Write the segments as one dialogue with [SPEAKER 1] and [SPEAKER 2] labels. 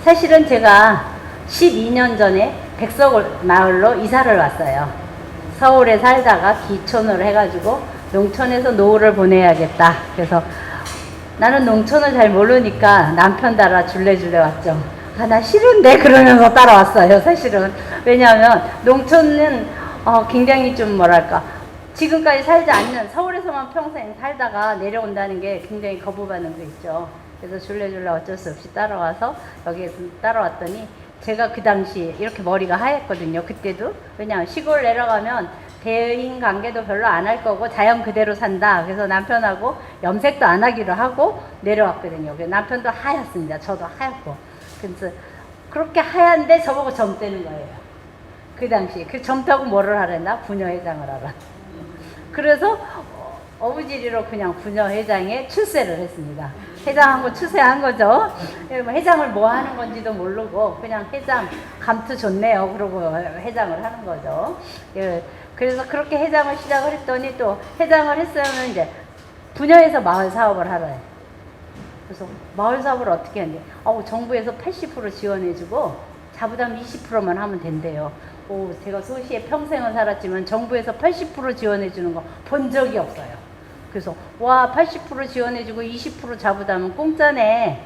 [SPEAKER 1] 사실은 제가 12년 전에 백석마을로 이사를 왔어요. 서울에 살다가 기촌을 해가지고 농촌에서 노후를 보내야겠다. 그래서 나는 농촌을 잘 모르니까 남편 따라 줄레줄레 왔죠. 아, 나 싫은데? 그러면서 따라왔어요, 사실은. 왜냐하면 농촌은 굉장히 좀 뭐랄까, 지금까지 살지 않는, 서울에서만 평생 살다가 내려온다는 게 굉장히 거부반응도 있죠. 그래서 줄레줄레 어쩔 수 없이 따라와서 여기에 따라왔더니 제가 그 당시 이렇게 머리가 하였거든요. 그때도. 왜냐하면 시골 내려가면 대인 관계도 별로 안 할 거고 자연 그대로 산다. 그래서 남편하고 염색도 안 하기로 하고 내려왔거든요. 그래서 남편도 하얗습니다. 저도 하얗고. 그래서 그렇게 하얀데 저보고 젊다는 거예요. 그 당시. 그 젊다고 뭐를 하랬나? 부녀회장을 하라. 그래서 어부지리로 그냥 부녀회장에 출세를 했습니다. 회장한 거 출세한 거죠. 회장을 뭐 하는 건지도 모르고 그냥 회장 감투 좋네요. 그러고 회장을 하는 거죠. 그래서 그렇게 회장을 시작을 했더니 또 회장을 했으면 이제 분야에서 마을 사업을 하래요. 그래서 마을 사업을 어떻게 하는데 정부에서 80% 지원해주고 자부담 20%만 하면 된대요. 제가 소시에 평생을 살았지만 정부에서 80% 지원해주는 거 본 적이 없어요. 그래서 80% 지원해주고 20% 자부담은 공짜네.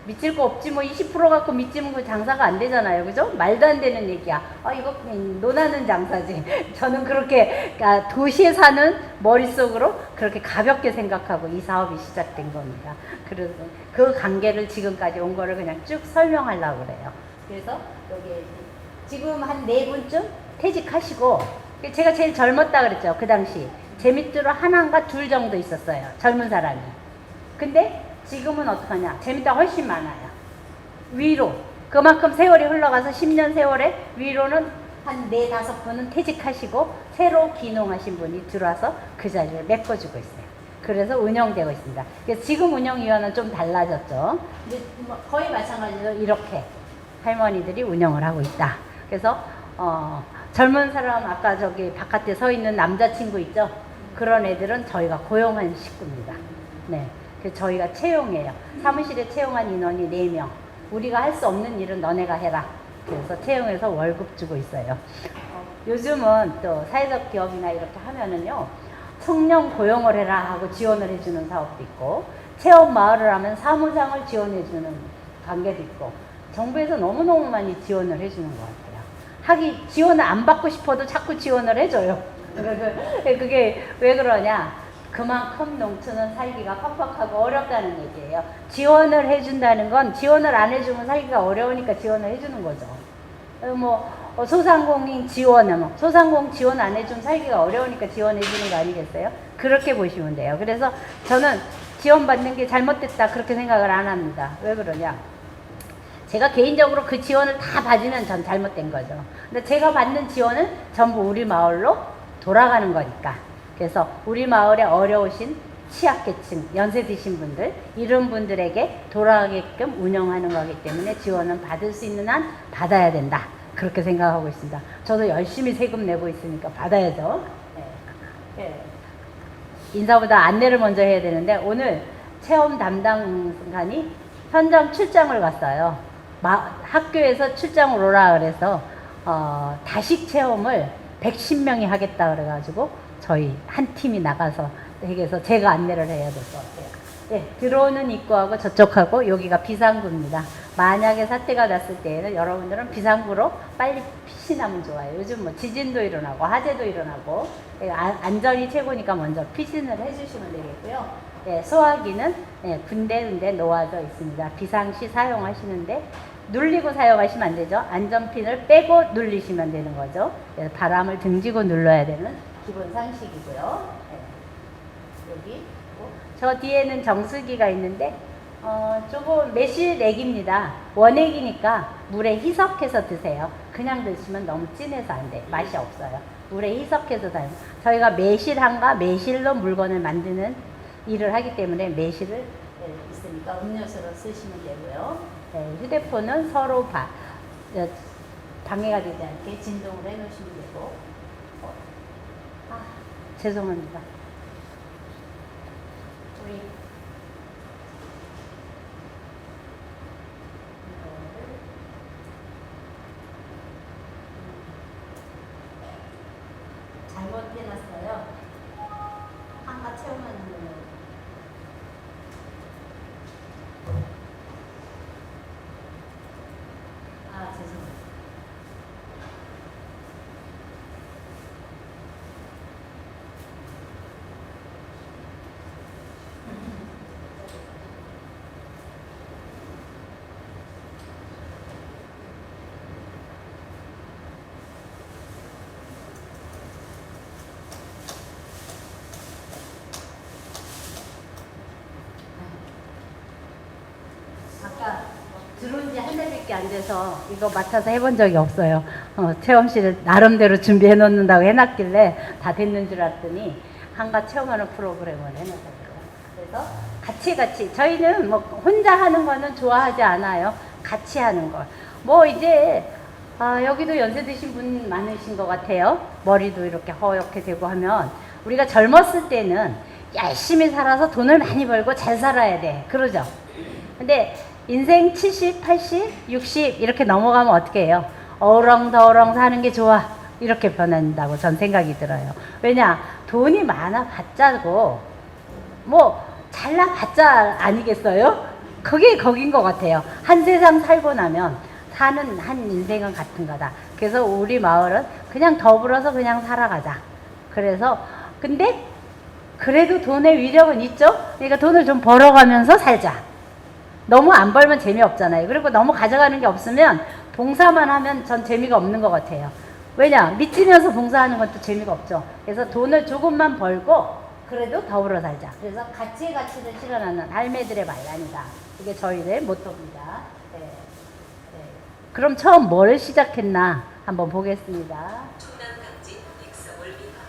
[SPEAKER 1] 미칠 거 없지 뭐 20% 갖고 미치면 그 장사가 안 되잖아요. 그죠? 말도 안 되는 얘기야. 이거 논하는 장사지. 저는 그렇게 도시에 사는 머릿속으로 그렇게 가볍게 생각하고 이 사업이 시작된 겁니다. 그래서 그 관계를 지금까지 온 거를 그냥 쭉 설명하려고 그래요. 그래서 여기 지금 한 4분쯤 퇴직하시고, 제가 제일 젊었다 그랬죠. 그 당시. 제 밑으로 하나인가 둘 정도 있었어요. 젊은 사람이. 근데 지금은 어떡하냐. 제 밑에 훨씬 많아요. 위로. 그만큼 세월이 흘러가서 10년 세월에 위로는 한 4, 5분은 퇴직하시고 새로 기농하신 분이 들어와서 그 자리를 메꿔주고 있어요. 그래서 운영되고 있습니다. 그래서 지금 운영위원은 좀 달라졌죠. 근데 거의 마찬가지로 이렇게 할머니들이 운영을 하고 있다. 그래서 젊은 사람 아까 저기 바깥에 서 있는 남자친구 있죠? 그런 애들은 저희가 고용한 식구입니다. 네. 그래서 저희가 채용해요. 사무실에 채용한 인원이 4명. 우리가 할 수 없는 일은 너네가 해라. 그래서 채용해서 월급 주고 있어요. 요즘은 또 사회적 기업이나 이렇게 하면은요, 청년 고용을 해라 하고 지원을 해주는 사업도 있고, 체험 마을을 하면 사무장을 지원해주는 관계도 있고, 정부에서 너무너무 많이 지원을 해주는 것 같아요. 지원을 안 받고 싶어도 자꾸 지원을 해줘요. 그게 왜 그러냐? 그만큼 농촌은 살기가 팍팍하고 어렵다는 얘기예요. 지원을 해준다는 건 지원을 안 해주면 살기가 어려우니까 지원을 해주는 거죠. 소상공인 지원은 소상공 지원 안 해주면 살기가 어려우니까 지원해주는 거 아니겠어요? 그렇게 보시면 돼요. 그래서 저는 지원받는 게 잘못됐다 그렇게 생각을 안 합니다. 왜 그러냐? 제가 개인적으로 그 지원을 다 받으면 전 잘못된 거죠. 근데 제가 받는 지원은 전부 우리 마을로 돌아가는 거니까. 그래서 우리 마을에 어려우신 취약계층, 연세 드신 분들, 이런 분들에게 돌아가게끔 운영하는 거기 때문에 지원은 받을 수 있는 한 받아야 된다. 그렇게 생각하고 있습니다. 저도 열심히 세금 내고 있으니까 받아야죠. 네. 인사보다 안내를 먼저 해야 되는데 오늘 체험 담당관이 현장 출장을 갔어요. 학교에서 출장을 오라 그래서 다식 체험을 110명이 하겠다 그래가지고 저희 한 팀이 나가서 해서 제가 안내를 해야 될 것 같아요. 네, 들어오는 입구하고 저쪽하고 여기가 비상구입니다. 만약에 사태가 났을 때에는 여러분들은 비상구로 빨리 피신하면 좋아요. 요즘 뭐 지진도 일어나고 화재도 일어나고 안전이 최고니까 먼저 피신을 해주시면 되겠고요. 네, 소화기는 군데군데 놓아져 있습니다. 비상시 사용하시는데 눌리고 사용하시면 안 되죠. 안전핀을 빼고 눌리시면 되는 거죠. 바람을 등지고 눌러야 되는 기본 상식이고요. 네. 여기 저 뒤에는 정수기가 있는데 조금 매실액입니다. 원액이니까 물에 희석해서 드세요. 그냥 드시면 너무 진해서 안 돼. 맛이 없어요. 물에 희석해서 사용. 저희가 매실한과 매실로 물건을 만드는 일을 하기 때문에 매실을 있으니까 음료수로 쓰시면 되고요. 네, 휴대폰은 서로 방해가 되지 않게 진동을 해 놓으시면 되고. 죄송합니다. 우리 해놨어요. 한가 체험하는 거예요. 아, 죄송해요. 아까 들어온 지 한 달밖에 안 돼서 이거 맡아서 해본 적이 없어요. 체험실을 나름대로 준비해 놓는다고 해놨길래 다 됐는 줄 알았더니 한가 체험하는 프로그램을 해놨더라고요. 그래서 같이 저희는 뭐 혼자 하는 거는 좋아하지 않아요. 같이 하는 걸. 뭐 이제 여기도 연세 드신 분 많으신 것 같아요. 머리도 이렇게 허옇게 되고 하면 우리가 젊었을 때는 열심히 살아서 돈을 많이 벌고 잘 살아야 돼. 그러죠. 근데 인생 70, 80, 60 이렇게 넘어가면 어떻게 해요? 어렁더렁 사는 게 좋아. 이렇게 변한다고 전 생각이 들어요. 왜냐? 돈이 많아 봤자고 뭐 잘나 봤자 아니겠어요? 그게 거긴 것 같아요. 한 세상 살고 나면 사는 한 인생은 같은 거다. 그래서 우리 마을은 그냥 더불어서 그냥 살아가자. 그래서 근데 그래도 돈의 위력은 있죠? 그러니까 돈을 좀 벌어가면서 살자. 너무 안 벌면 재미없잖아요. 그리고 너무 가져가는 게 없으면 봉사만 하면 전 재미가 없는 것 같아요. 왜냐? 미치면서 봉사하는 것도 재미가 없죠. 그래서 돈을 조금만 벌고 그래도 더불어 살자. 그래서 가치의 가치를 실현하는 할매들의 말란이다. 이게 저희의 모토입니다. 네. 네. 그럼 처음 뭘 시작했나 한번 보겠습니다.
[SPEAKER 2] 충남강진 백서올비가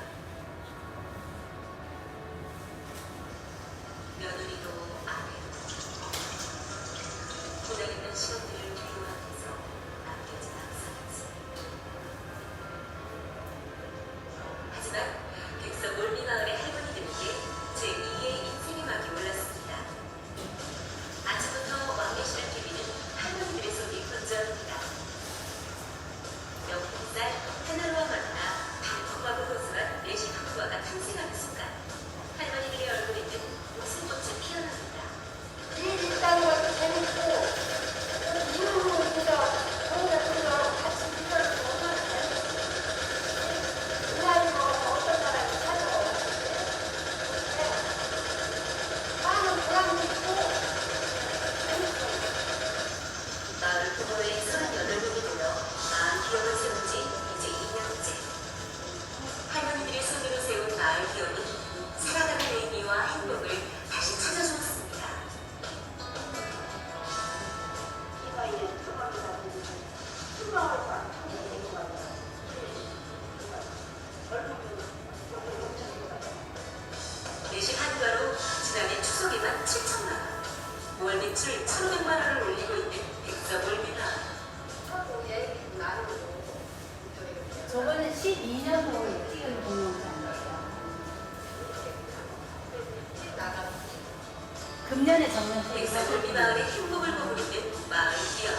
[SPEAKER 2] 며느리도 아내도 고생했던 시험들을 비교하면서 아껴진 항상이지. 하지만 백서올비 마을의 할머니들에게 제2의 인생의 막이 올랐습니다. 아침부터 왕래시를 비비는 할머니들의 소리 건조합니다. 명품쌀 하나로와 만나 달콤하고 고소한 내시 한과가 탄생하는 순간 할머니들의 얼굴에는 웃음 꽃이 피어납니다.
[SPEAKER 3] 일 있다는 것도 재밌고 이름으로 진짜 그런 것들과 같이 일하는 거 얼마나 재밌어. 그 나이 먹어서 어떤 사람이 찾아오고 많은 보람도 있고 재밌어.
[SPEAKER 2] 마을 부모의 38명이 모여 마을 기업을 세운 지 이제 2년째. 할머니들의 손으로 세운 마을 기업이 살아가는 의미와 행복을 다시 찾아주었습니다.
[SPEAKER 3] 이가 이제 수박이다 보니까 수박을 막 하게 되는 거 같아.
[SPEAKER 2] 내시 한가로 지난해 추석에만 7천만 원, 월 매출 1,500만 원을 올리고 있는 백서올비가
[SPEAKER 1] 저거는 12년도에 찍은 동영상이에요. 금년에 정년
[SPEAKER 2] 백서올비 마을의 행복을 머무르는 마을 기업.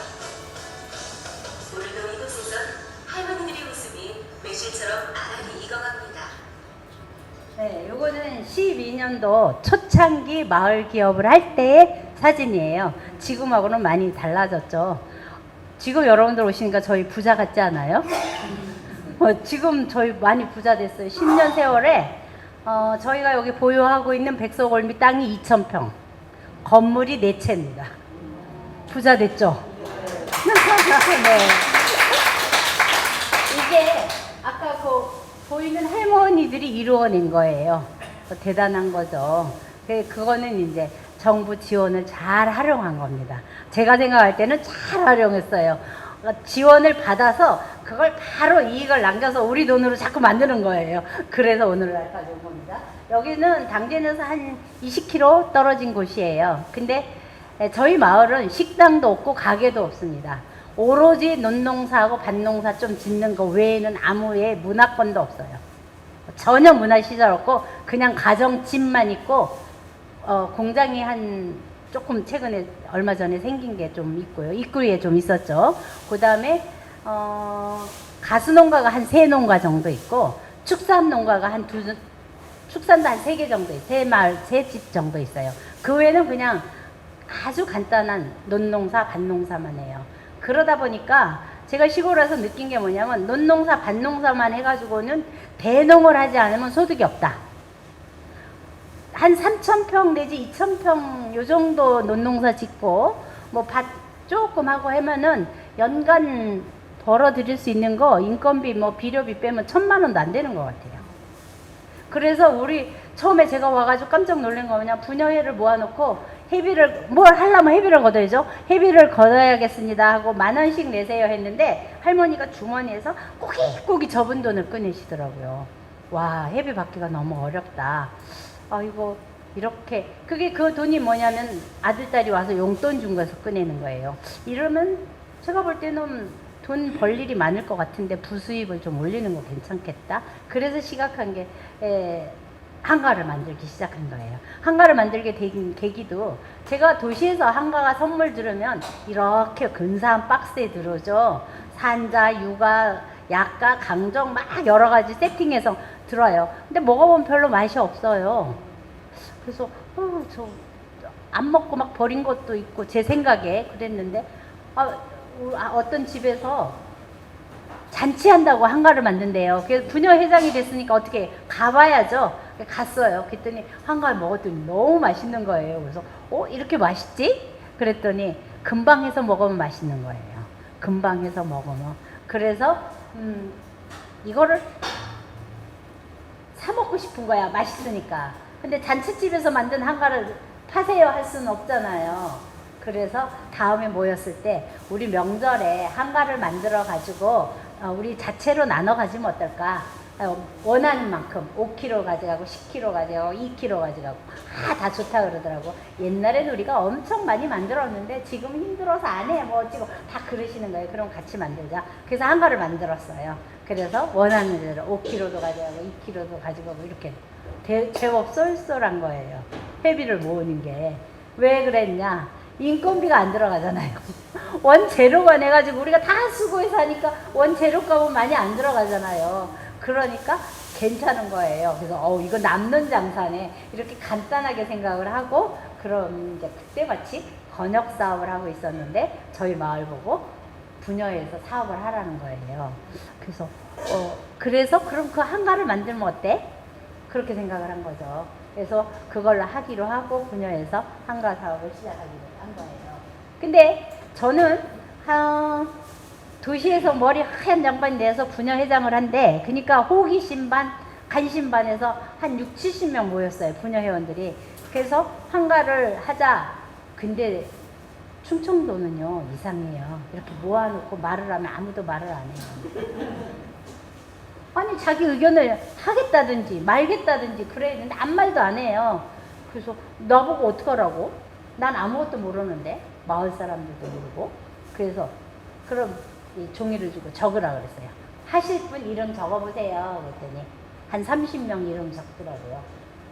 [SPEAKER 2] 오늘도 이곳에선 할머니들의 웃음이 매실처럼 아란히 익어갑니다.
[SPEAKER 1] 네, 요거는 12년도 초창기 마을 기업을 할 때의 사진이에요. 지금하고는 많이 달라졌죠. 지금 여러분들 오시니까 저희 부자 같지 않아요? 지금 저희 많이 부자 됐어요. 10년 세월에 저희가 여기 보유하고 있는 백석올미 땅이 2,000평, 건물이 4채입니다. 부자 됐죠? 네. 이게 아까 보이는 할머니들이 이루어낸 거예요. 대단한 거죠. 그거는 이제 정부 지원을 잘 활용한 겁니다. 제가 생각할 때는 잘 활용했어요. 지원을 받아서 그걸 바로 이익을 남겨서 우리 돈으로 자꾸 만드는 거예요. 그래서 오늘날까지 온 겁니다. 여기는 당진에서 한 20km 떨어진 곳이에요. 근데 저희 마을은 식당도 없고 가게도 없습니다. 오로지 논농사하고 밭농사 좀 짓는 거 외에는 아무의 문화권도 없어요. 전혀 문화시설 없고 그냥 가정집만 있고 공장이 한 조금 최근에 얼마 전에 생긴 게 좀 있고요. 입구에 좀 있었죠. 그 다음에 가수농가가 한 3농가 정도 있고 축산 농가가 축산도 한 3개 정도 있어요. 3마을, 3집 정도 있어요. 그 외에는 그냥 아주 간단한 논농사, 밭농사만 해요. 그러다 보니까 제가 시골 와서 느낀 게 뭐냐면 논농사, 밭농사만 해가지고는 대농을 하지 않으면 소득이 없다. 한 3,000평 내지 2,000평 요 정도 논농사 짓고 뭐 밭 조금 하고 하면은 연간 벌어들일 수 있는 거 인건비 뭐 비료비 빼면 1,000만 원도 안 되는 것 같아요. 그래서 우리 처음에 제가 와가지고 깜짝 놀란 거 뭐냐, 부녀회를 모아놓고 회비를 뭘 하려면 회비를 걷어야죠. 회비를 걷어야겠습니다 하고 10,000원씩 내세요 했는데 할머니가 주머니에서 꼬깃꼬깃 접은 돈을 꺼내시더라고요. 와, 회비 받기가 너무 어렵다. 이거 이렇게 그게 그 돈이 뭐냐면 아들 딸이 와서 용돈 준 거에서 꺼내는 거예요. 이러면 제가 볼 때는 돈 벌 일이 많을 것 같은데 부수입을 좀 올리는 거 괜찮겠다. 그래서 시작한 게 한가를 만들기 시작한 거예요. 한가를 만들게 된 계기도 제가 도시에서 한가가 선물 들으면 이렇게 근사한 박스에 들어오죠. 산자, 유가, 약가, 강정 막 여러 가지 세팅해서 들어요. 근데 먹어보면 별로 맛이 없어요. 그래서 저 안 먹고 막 버린 것도 있고 제 생각에 그랬는데 어떤 집에서 잔치한다고 한가를 만든대요. 그래서 부녀회장이 됐으니까 어떻게 가봐야죠. 갔어요. 그랬더니 한가를 먹었더니 너무 맛있는 거예요. 그래서 이렇게 맛있지? 그랬더니 금방 해서 먹으면 맛있는 거예요. 금방 해서 먹으면. 그래서 이거를 사 먹고 싶은 거야. 맛있으니까. 근데 잔치집에서 만든 한가를 파세요 할 수는 없잖아요. 그래서 다음에 모였을 때 우리 명절에 한가를 만들어 가지고 우리 자체로 나눠 가지면 어떨까? 원하는 만큼 5kg 가져가고 10kg 가져가고 2kg 가져가고 다 좋다 그러더라고. 옛날엔 우리가 엄청 많이 만들었는데 지금 힘들어서 안 해. 뭐 어찌고 다 그러시는 거예요. 그럼 같이 만들자. 그래서 한가를 만들었어요. 그래서 원하는 대로 5kg도 가져가고 2kg도 가져가고 이렇게 제법 쏠쏠한 거예요. 회비를 모으는 게. 왜 그랬냐? 인건비가 안 들어가잖아요. 원재료가 내가지고 우리가 다 수고해서 하니까 원재료값은 많이 안 들어가잖아요. 그러니까 괜찮은 거예요. 그래서 이거 남는 장사네. 이렇게 간단하게 생각을 하고 그럼 이제 그때 마치 번역 사업을 하고 있었는데 저희 마을 보고 부녀에서 사업을 하라는 거예요. 그래서 그럼 그 한가를 만들면 어때? 그렇게 생각을 한 거죠. 그래서 그걸로 하기로 하고 부녀에서 한가 사업을 시작하기로 한 거예요. 근데 저는 도시에서 머리 하얀 양반이 돼서 부녀회장을 한데 그러니까 호기심 반 관심 반에서 한 6, 70명 모였어요. 부녀회원들이. 그래서 한가를 하자. 근데 충청도는요 이상해요. 이렇게 모아놓고 말을 하면 아무도 말을 안 해요. 아니 자기 의견을 하겠다든지 말겠다든지 그래야 되는데 아무 말도 안 해요. 그래서 나보고 어떡하라고? 난 아무것도 모르는데 마을 사람들도 모르고. 그래서 그럼 이 종이를 주고 적으라 그랬어요. 하실 분 이름 적어보세요. 그랬더니 한 30명 이름 적더라고요.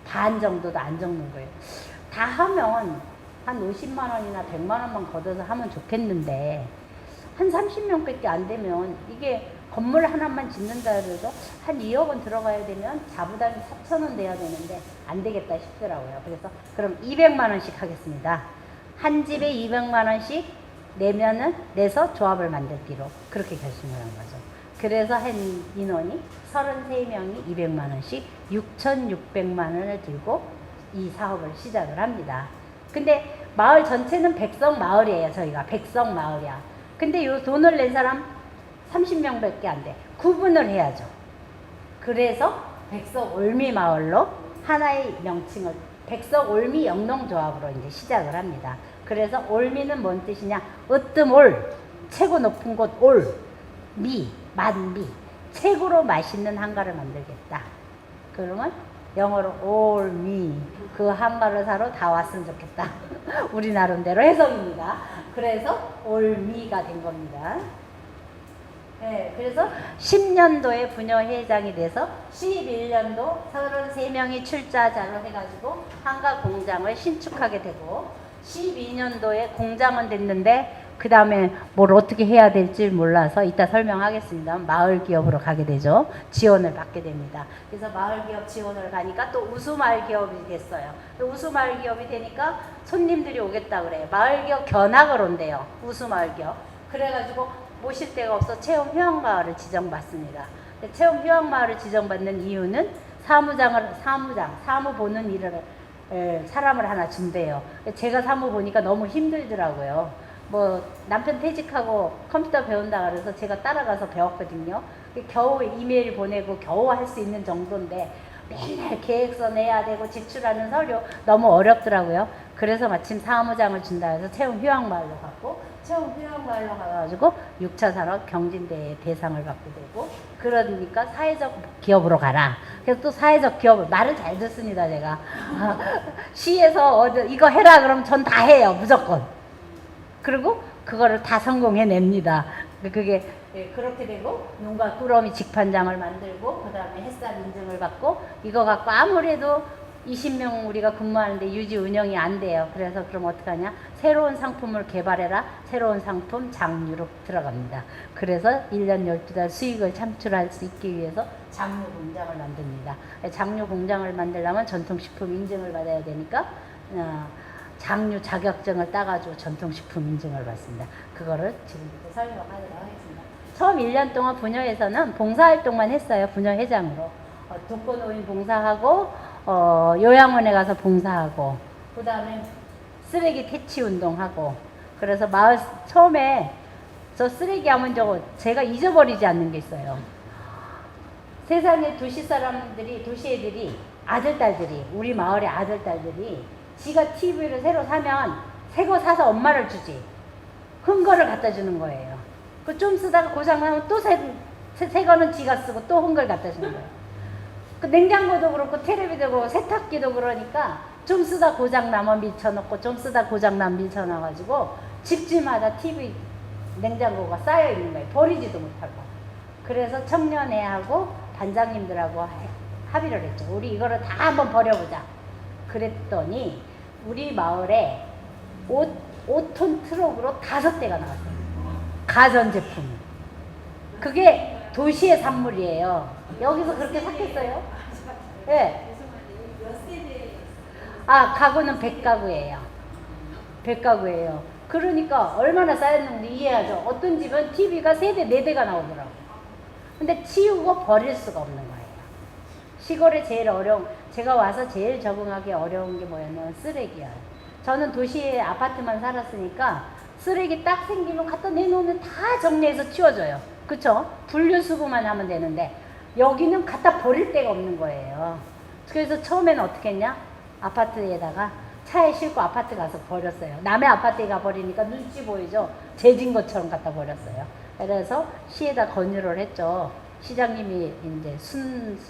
[SPEAKER 1] 반 정도도 안 적는 거예요. 다 하면 한 50만 원이나 100만 원만 걷어서 하면 좋겠는데 한 30명밖에 안 되면 이게 건물 하나만 짓는다 그래도 한 2억 원 들어가야 되면 자부담이 4,000원 돼야 되는데 안 되겠다 싶더라고요. 그래서 그럼 200만 원씩 하겠습니다. 한 집에 200만 원씩 내서 조합을 만들기로 그렇게 결심을 한 거죠. 그래서 한 인원이 33명이 200만 원씩 6,600만 원을 들고 이 사업을 시작을 합니다. 근데 마을 전체는 백성 마을이에요. 저희가 백성 마을이야. 근데 요 돈을 낸 사람 30명밖에 안 돼. 구분을 해야죠. 그래서 백석 올미 마을로 하나의 명칭을 백석 올미 영농조합으로 이제 시작을 합니다. 그래서 올미는 뭔 뜻이냐? 으뜸올, 최고 높은 곳 올, 미, 만미, 최고로 맛있는 한가를 만들겠다. 그러면 영어로 올미, 그 한가를 사러 다 왔으면 좋겠다. 우리 나름대로 해석입니다. 그래서 올미가 된 겁니다. 네, 그래서 10년도에 부녀회장이 돼서 11년도 33명이 출자자로 해가지고 한가 공장을 신축하게 되고 12년도에 공장은 됐는데 그 다음에 뭘 어떻게 해야 될지 몰라서 이따 설명하겠습니다. 마을 기업으로 가게 되죠. 지원을 받게 됩니다. 그래서 마을 기업 지원을 가니까 또 우수마을 기업이 됐어요. 우수마을 기업이 되니까 손님들이 오겠다 그래요. 마을 기업 견학을 온대요. 우수마을 기업. 그래가지고 모실 데가 없어 체험 휴양마을을 지정받습니다. 체험 휴양마을을 지정받는 이유는 사무 보는 일을 사람을 하나 준대요. 제가 사무 보니까 너무 힘들더라고요. 뭐 남편 퇴직하고 컴퓨터 배운다 그래서 제가 따라가서 배웠거든요. 겨우 이메일 보내고 겨우 할 수 있는 정도인데 맨날 계획서 내야 되고 제출하는 서류 너무 어렵더라고요. 그래서 마침 사무장을 준다 해서 체험 휴양마을로 갔고, 체험 휴양마을로 가가지고 6차 산업 경진대회 대상을 받게 되고, 그러니까 사회적 기업으로 가라. 그래서 또 사회적 기업을 말을 잘 듣습니다 제가. 시에서 이거 해라 그러면 전 다 해요 무조건. 그리고 그거를 다 성공해냅니다. 그게 그렇게 되고 농가 꾸러미 직판장을 만들고 그 다음에 햇살 인증을 받고, 이거 갖고 아무래도 20명 우리가 근무하는데 유지 운영이 안 돼요. 그래서 그럼 어떡하냐, 새로운 상품을 개발해라. 새로운 상품 장류로 들어갑니다. 그래서 1년 12달 수익을 창출할 수 있기 위해서 장류 공장을 만듭니다. 장류 공장을 만들려면 전통식품 인증을 받아야 되니까 장류 자격증을 따가지고 전통식품 인증을 받습니다. 그거를 지금부터 설명하도록 하겠습니다. 처음 1년 동안 부녀에서는 봉사활동만 했어요. 부녀회장으로. 독거노인 봉사하고 요양원에 가서 봉사하고, 그 다음에 쓰레기 퇴치 운동하고. 그래서 마을 처음에 저 쓰레기 하면 저거 제가 잊어버리지 않는 게 있어요. 세상에 도시 사람들이, 도시 애들이, 아들 딸들이, 우리 마을의 아들 딸들이 지가 TV를 새로 사면 새 거 사서 엄마를 주지, 큰 거를 갖다 주는 거예요. 그 좀 쓰다가 고장나면 또 새 거는 지가 쓰고 또 큰 걸 갖다 주는 거예요. 그 냉장고도 그렇고 텔레비도 그렇고 세탁기도 그러니까 좀 쓰다 고장나면 밀쳐놓고 좀 쓰다 고장나면 밀쳐놔가지고 집집마다 TV 냉장고가 쌓여 있는 거예요. 버리지도 못하고. 그래서 청년회하고 반장님들하고 합의를 했죠. 우리 이거를 다 한번 버려보자. 그랬더니 우리 마을에 5톤 트럭으로 5대가 나왔어요. 가전제품. 그게 도시의 산물이에요. 여기서 그렇게 샀겠어요? 네. 가구는 100가구예요. 100가구예요. 그러니까 얼마나 쌓였는지 이해하죠. 어떤 집은 TV가 3대, 4대가 나오더라고요. 근데 치우고 버릴 수가 없는 거예요. 시골에 제일 제가 와서 제일 적응하기 어려운 게 뭐였냐면 쓰레기야. 저는 도시에 아파트만 살았으니까 쓰레기 딱 생기면 갖다 내놓으면 다 정리해서 치워줘요. 그쵸? 분류수거만 하면 되는데 여기는 갖다 버릴 데가 없는 거예요. 그래서 처음에는 어떻게 했냐? 아파트에다가 차에 싣고 아파트 가서 버렸어요. 남의 아파트에 가버리니까 눈치 보이죠? 재진 것처럼 갖다 버렸어요. 그래서 시에다 건의를 했죠. 시장님이 이제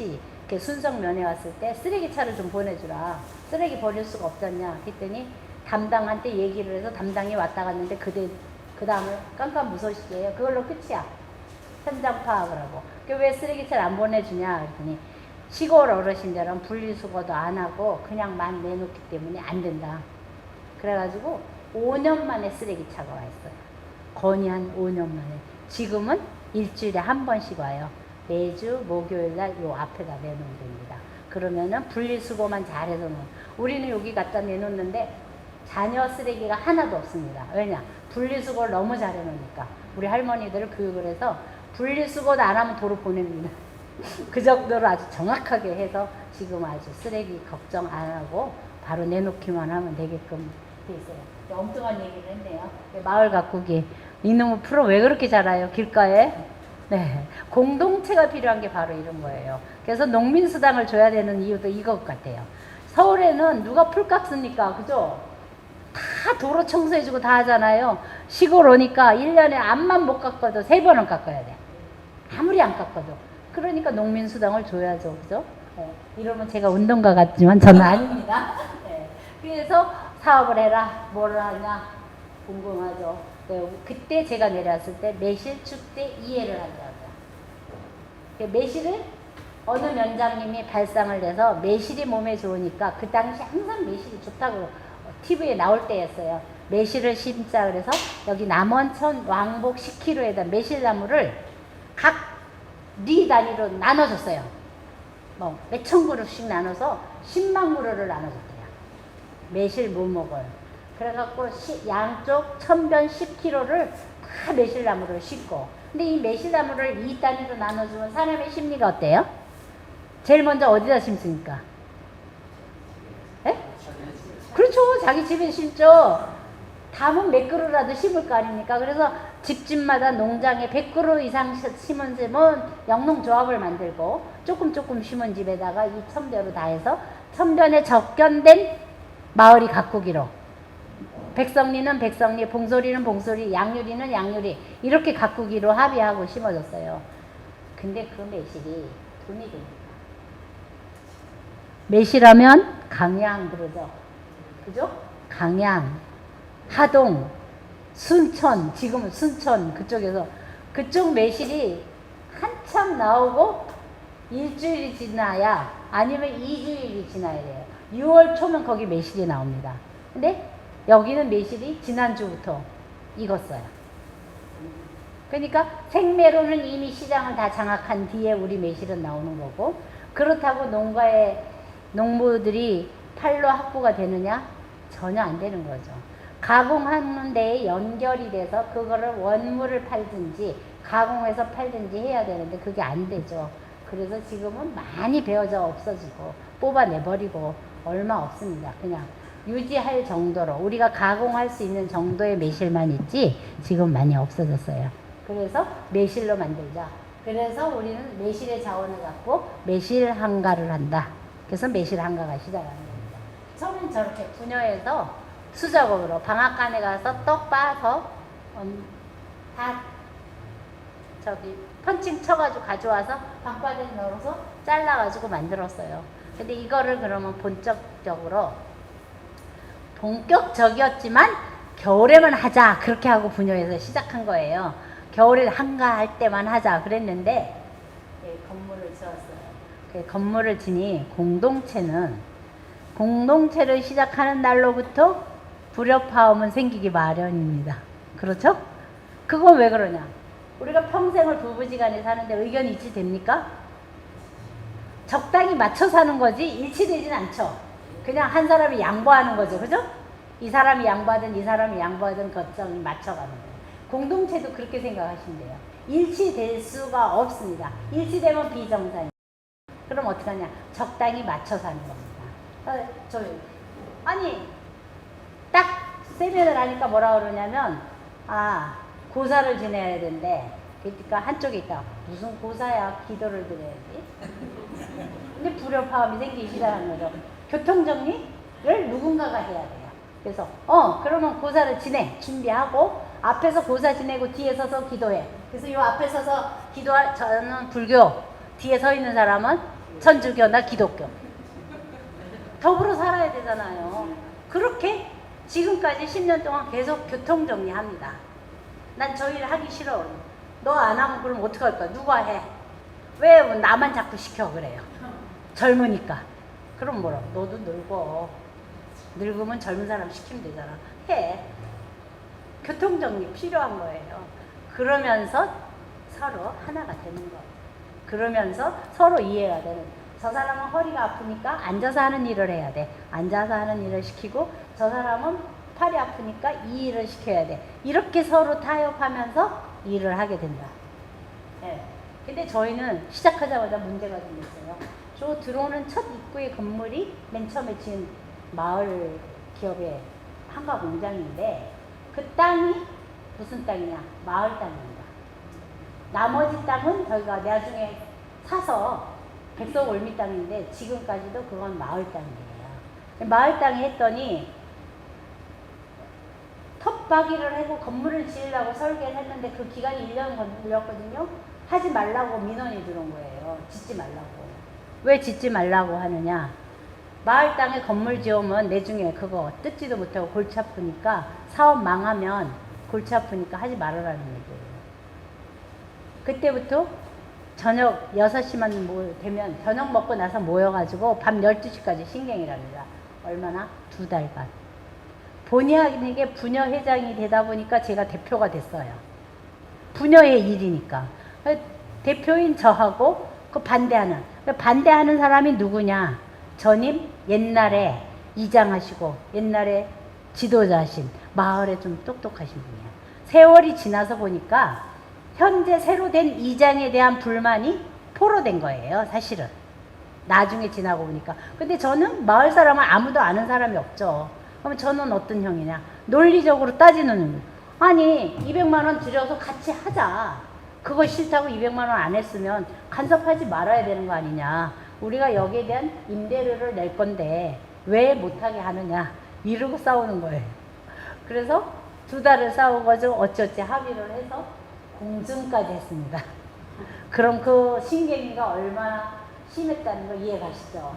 [SPEAKER 1] 이렇게 순성면회 왔을 때 쓰레기차를 좀 보내주라. 쓰레기 버릴 수가 없잖냐. 그랬더니 담당한테 얘기를 해서 담당이 왔다 갔는데 그 다음에 깜깜무소식이에요. 그걸로 끝이야. 현장 파악을 하고. 왜 쓰레기차를 안 보내주냐 그랬더니 시골 어르신들은 분리수거도 안 하고 그냥 만 내놓기 때문에 안 된다. 그래가지고 5년 만에 쓰레기차가 와 있어요. 건의한 5년 만에. 지금은 일주일에 한 번씩 와요. 매주 목요일날 요 앞에다 내놓으면 됩니다. 그러면은 분리수거만 잘해서 우리는 여기 갖다 내놓는데 잔여 쓰레기가 하나도 없습니다. 왜냐? 분리수거를 너무 잘해놓으니까. 우리 할머니들을 교육을 해서 분리수거도 안 하면 도로 보냅니다. 그 정도로 아주 정확하게 해서 지금 아주 쓰레기 걱정 안 하고 바로 내놓기만 하면 되게끔 돼 있어요. 엉뚱한 얘기를 했네요. 마을 가꾸기. 이놈의 프로 왜 그렇게 잘해요? 길가에? 네. 공동체가 필요한 게 바로 이런 거예요. 그래서 농민수당을 줘야 되는 이유도 이것 같아요. 서울에는 누가 풀 깎습니까? 그죠? 다 도로 청소해주고 다 하잖아요. 시골 오니까 1년에 암만 못 깎아도 3번은 깎아야 돼. 아무리 안 깎아도. 그러니까 농민수당을 줘야죠. 그죠? 네. 이러면 제가 운동가 같지만 저는 아닙니다. 네. 그래서 사업을 해라. 뭘 하냐? 궁금하죠. 네. 그때 제가 내려왔을 때 매실 축제 이해를 하더라고요. 매실을 어느 면장님이 발상을 내서 매실이 몸에 좋으니까 그 당시 항상 매실이 좋다고 TV에 나올 때였어요. 매실을 심자 그래서 여기 남원천 왕복 10km에다 매실나무를 각 리 단위로 나눠줬어요. 뭐 몇천 그루씩 나눠서 10만 그루를 나눠줬대요. 매실 묘목을. 그래갖고 양쪽 천변 10km를 다 매실나무를 심고. 근데 이 매실나무를 2단위로 나눠주면 사람의 심리가 어때요? 제일 먼저 어디다 심습니까? 에? 그렇죠. 자기 집에 심죠. 담은 몇 그루라도 심을 거 아닙니까? 그래서 집집마다 농장에 100그루 이상 심은 집은 영농조합을 만들고 조금 심은 집에다가 이 천변으로 다 해서 천변에 적견된 마을이 가꾸기로, 백성리는 백성리, 봉소리는 봉소리, 양유리는 양유리 이렇게 가꾸기로 합의하고 심어줬어요. 근데 그 매실이 돈이 됩니다. 매실하면 강양 그러죠. 그죠? 강양, 하동, 순천, 지금은 순천 그쪽에서 그쪽 매실이 한참 나오고 일주일이 지나야 아니면 2주일이 지나야 돼요. 6월 초면 거기 매실이 나옵니다. 근데 여기는 매실이 지난주부터 익었어요. 그러니까 생매로는 이미 시장을 다 장악한 뒤에 우리 매실은 나오는 거고, 그렇다고 농가의 농부들이 팔로 확보가 되느냐? 전혀 안 되는 거죠. 가공하는 데에 연결이 돼서 그거를 원물을 팔든지 가공해서 팔든지 해야 되는데 그게 안 되죠. 그래서 지금은 많이 베어져 없어지고 뽑아내버리고 얼마 없습니다. 그냥 유지할 정도로 우리가 가공할 수 있는 정도의 매실만 있지 지금 많이 없어졌어요. 그래서 매실로 만들자. 그래서 우리는 매실의 자원을 갖고 매실 한가를 한다. 그래서 매실 한가가 시작하는 겁니다. 처음엔 저렇게 분여해서 수작업으로 방앗간에 가서 떡 빻아서 다 저기 펀칭 쳐가지고 가져와서 방바닥에 넣어서 잘라가지고 만들었어요. 근데 이거를 그러면 본격적이었지만 겨울에만 하자 그렇게 하고 분여해서 시작한 거예요. 겨울에 한가할 때만 하자 그랬는데 건물을 지었어요. 그 건물을 지니 공동체를 시작하는 날로부터 불협화음은 생기기 마련입니다. 그렇죠? 그건 왜 그러냐? 우리가 평생을 부부지간에 사는데 의견 일치됩니까? 적당히 맞춰 사는 거지 일치되진 않죠. 그냥 한 사람이 양보하는 거죠. 그죠? 이 사람이 양보하든 이 사람이 양보하든 거점을 맞춰가는 거예요. 공동체도 그렇게 생각하시면 돼요. 일치될 수가 없습니다. 일치되면 비정상이에요. 그럼 어떻게 하냐? 적당히 맞춰 사는 겁니다. 아니 딱 세면을 하니까 뭐라 그러냐면 고사를 지내야 되는데 그러니까 한쪽에 있다. 무슨 고사야? 기도를 드려야지. 근데 불협화음이 생기기 시작하는 거죠. 교통정리를 누군가가 해야 돼요. 그래서 그러면 고사를 준비하고 앞에서 고사 지내고 뒤에 서서 기도해. 그래서 이 앞에 서서 기도할 저는 불교, 뒤에 서 있는 사람은 천주교나 기독교. 더불어 살아야 되잖아요. 그렇게 지금까지 10년 동안 계속 교통정리합니다. 난 저 일 하기 싫어. 너 안 하면 그럼 어떡할 거야? 누가 해? 왜 나만 자꾸 시켜 그래요? 젊으니까. 그럼 뭐라고? 너도 늙어. 늙으면 젊은 사람 시키면 되잖아. 해. 교통정리 필요한 거예요. 그러면서 서로 하나가 되는 거예요. 그러면서 서로 이해가 되는. 저 사람은 허리가 아프니까 앉아서 하는 일을 해야 돼. 앉아서 하는 일을 시키고 저 사람은 팔이 아프니까 이 일을 시켜야 돼. 이렇게 서로 타협하면서 일을 하게 된다. 네. 근데 저희는 시작하자마자 문제가 좀 있어요. 저 들어오는 첫 입구의 건물이 맨 처음에 지은 마을 기업의 한가 공장인데 그 땅이 무슨 땅이냐? 마을 땅입니다. 나머지 땅은 저희가 나중에 사서 백석올미 땅인데 지금까지도 그건 마을 땅이에요. 마을 땅에 했더니 텃밭이를 하고 건물을 지으려고 설계를 했는데 그 기간이 1년 걸렸거든요. 하지 말라고 민원이 들어온 거예요. 짓지 말라고. 왜 짓지 말라고 하느냐? 마을 땅에 건물 지으면 내중에 그거 뜯지도 못하고 골치 아프니까 사업 망하면 골치 아프니까 하지 말아라는 얘기예요. 그때부터 저녁 6시만 되면 저녁 먹고 나서 모여가지고 밤 12시까지 신경이랍니다. 얼마나? 2달간. 본의 아니게 부녀회장이 되다 보니까 제가 대표가 됐어요. 부녀의 일이니까. 대표인 저하고 그 반대하는 사람이 누구냐? 전임 옛날에 이장하시고 옛날에 지도자신 마을에 좀 똑똑하신 분이에요. 세월이 지나서 보니까 현재 새로 된 이장에 대한 불만이 포로된 거예요, 사실은. 나중에 지나고 보니까. 근데 저는 마을 사람은 아무도 아는 사람이 없죠. 그럼 저는 어떤 형이냐? 논리적으로 따지는, 아니 200만 원 들여서 같이 하자. 그거 싫다고 200만 원 안 했으면 간섭하지 말아야 되는 거 아니냐. 우리가 여기에 대한 임대료를 낼 건데 왜 못하게 하느냐. 이러고 싸우는 거예요. 그래서 2달을 싸운 거죠. 어찌어찌 합의를 해서 공증까지 했습니다. 그럼 그 신경이가 얼마나 심했다는 거 이해 가시죠?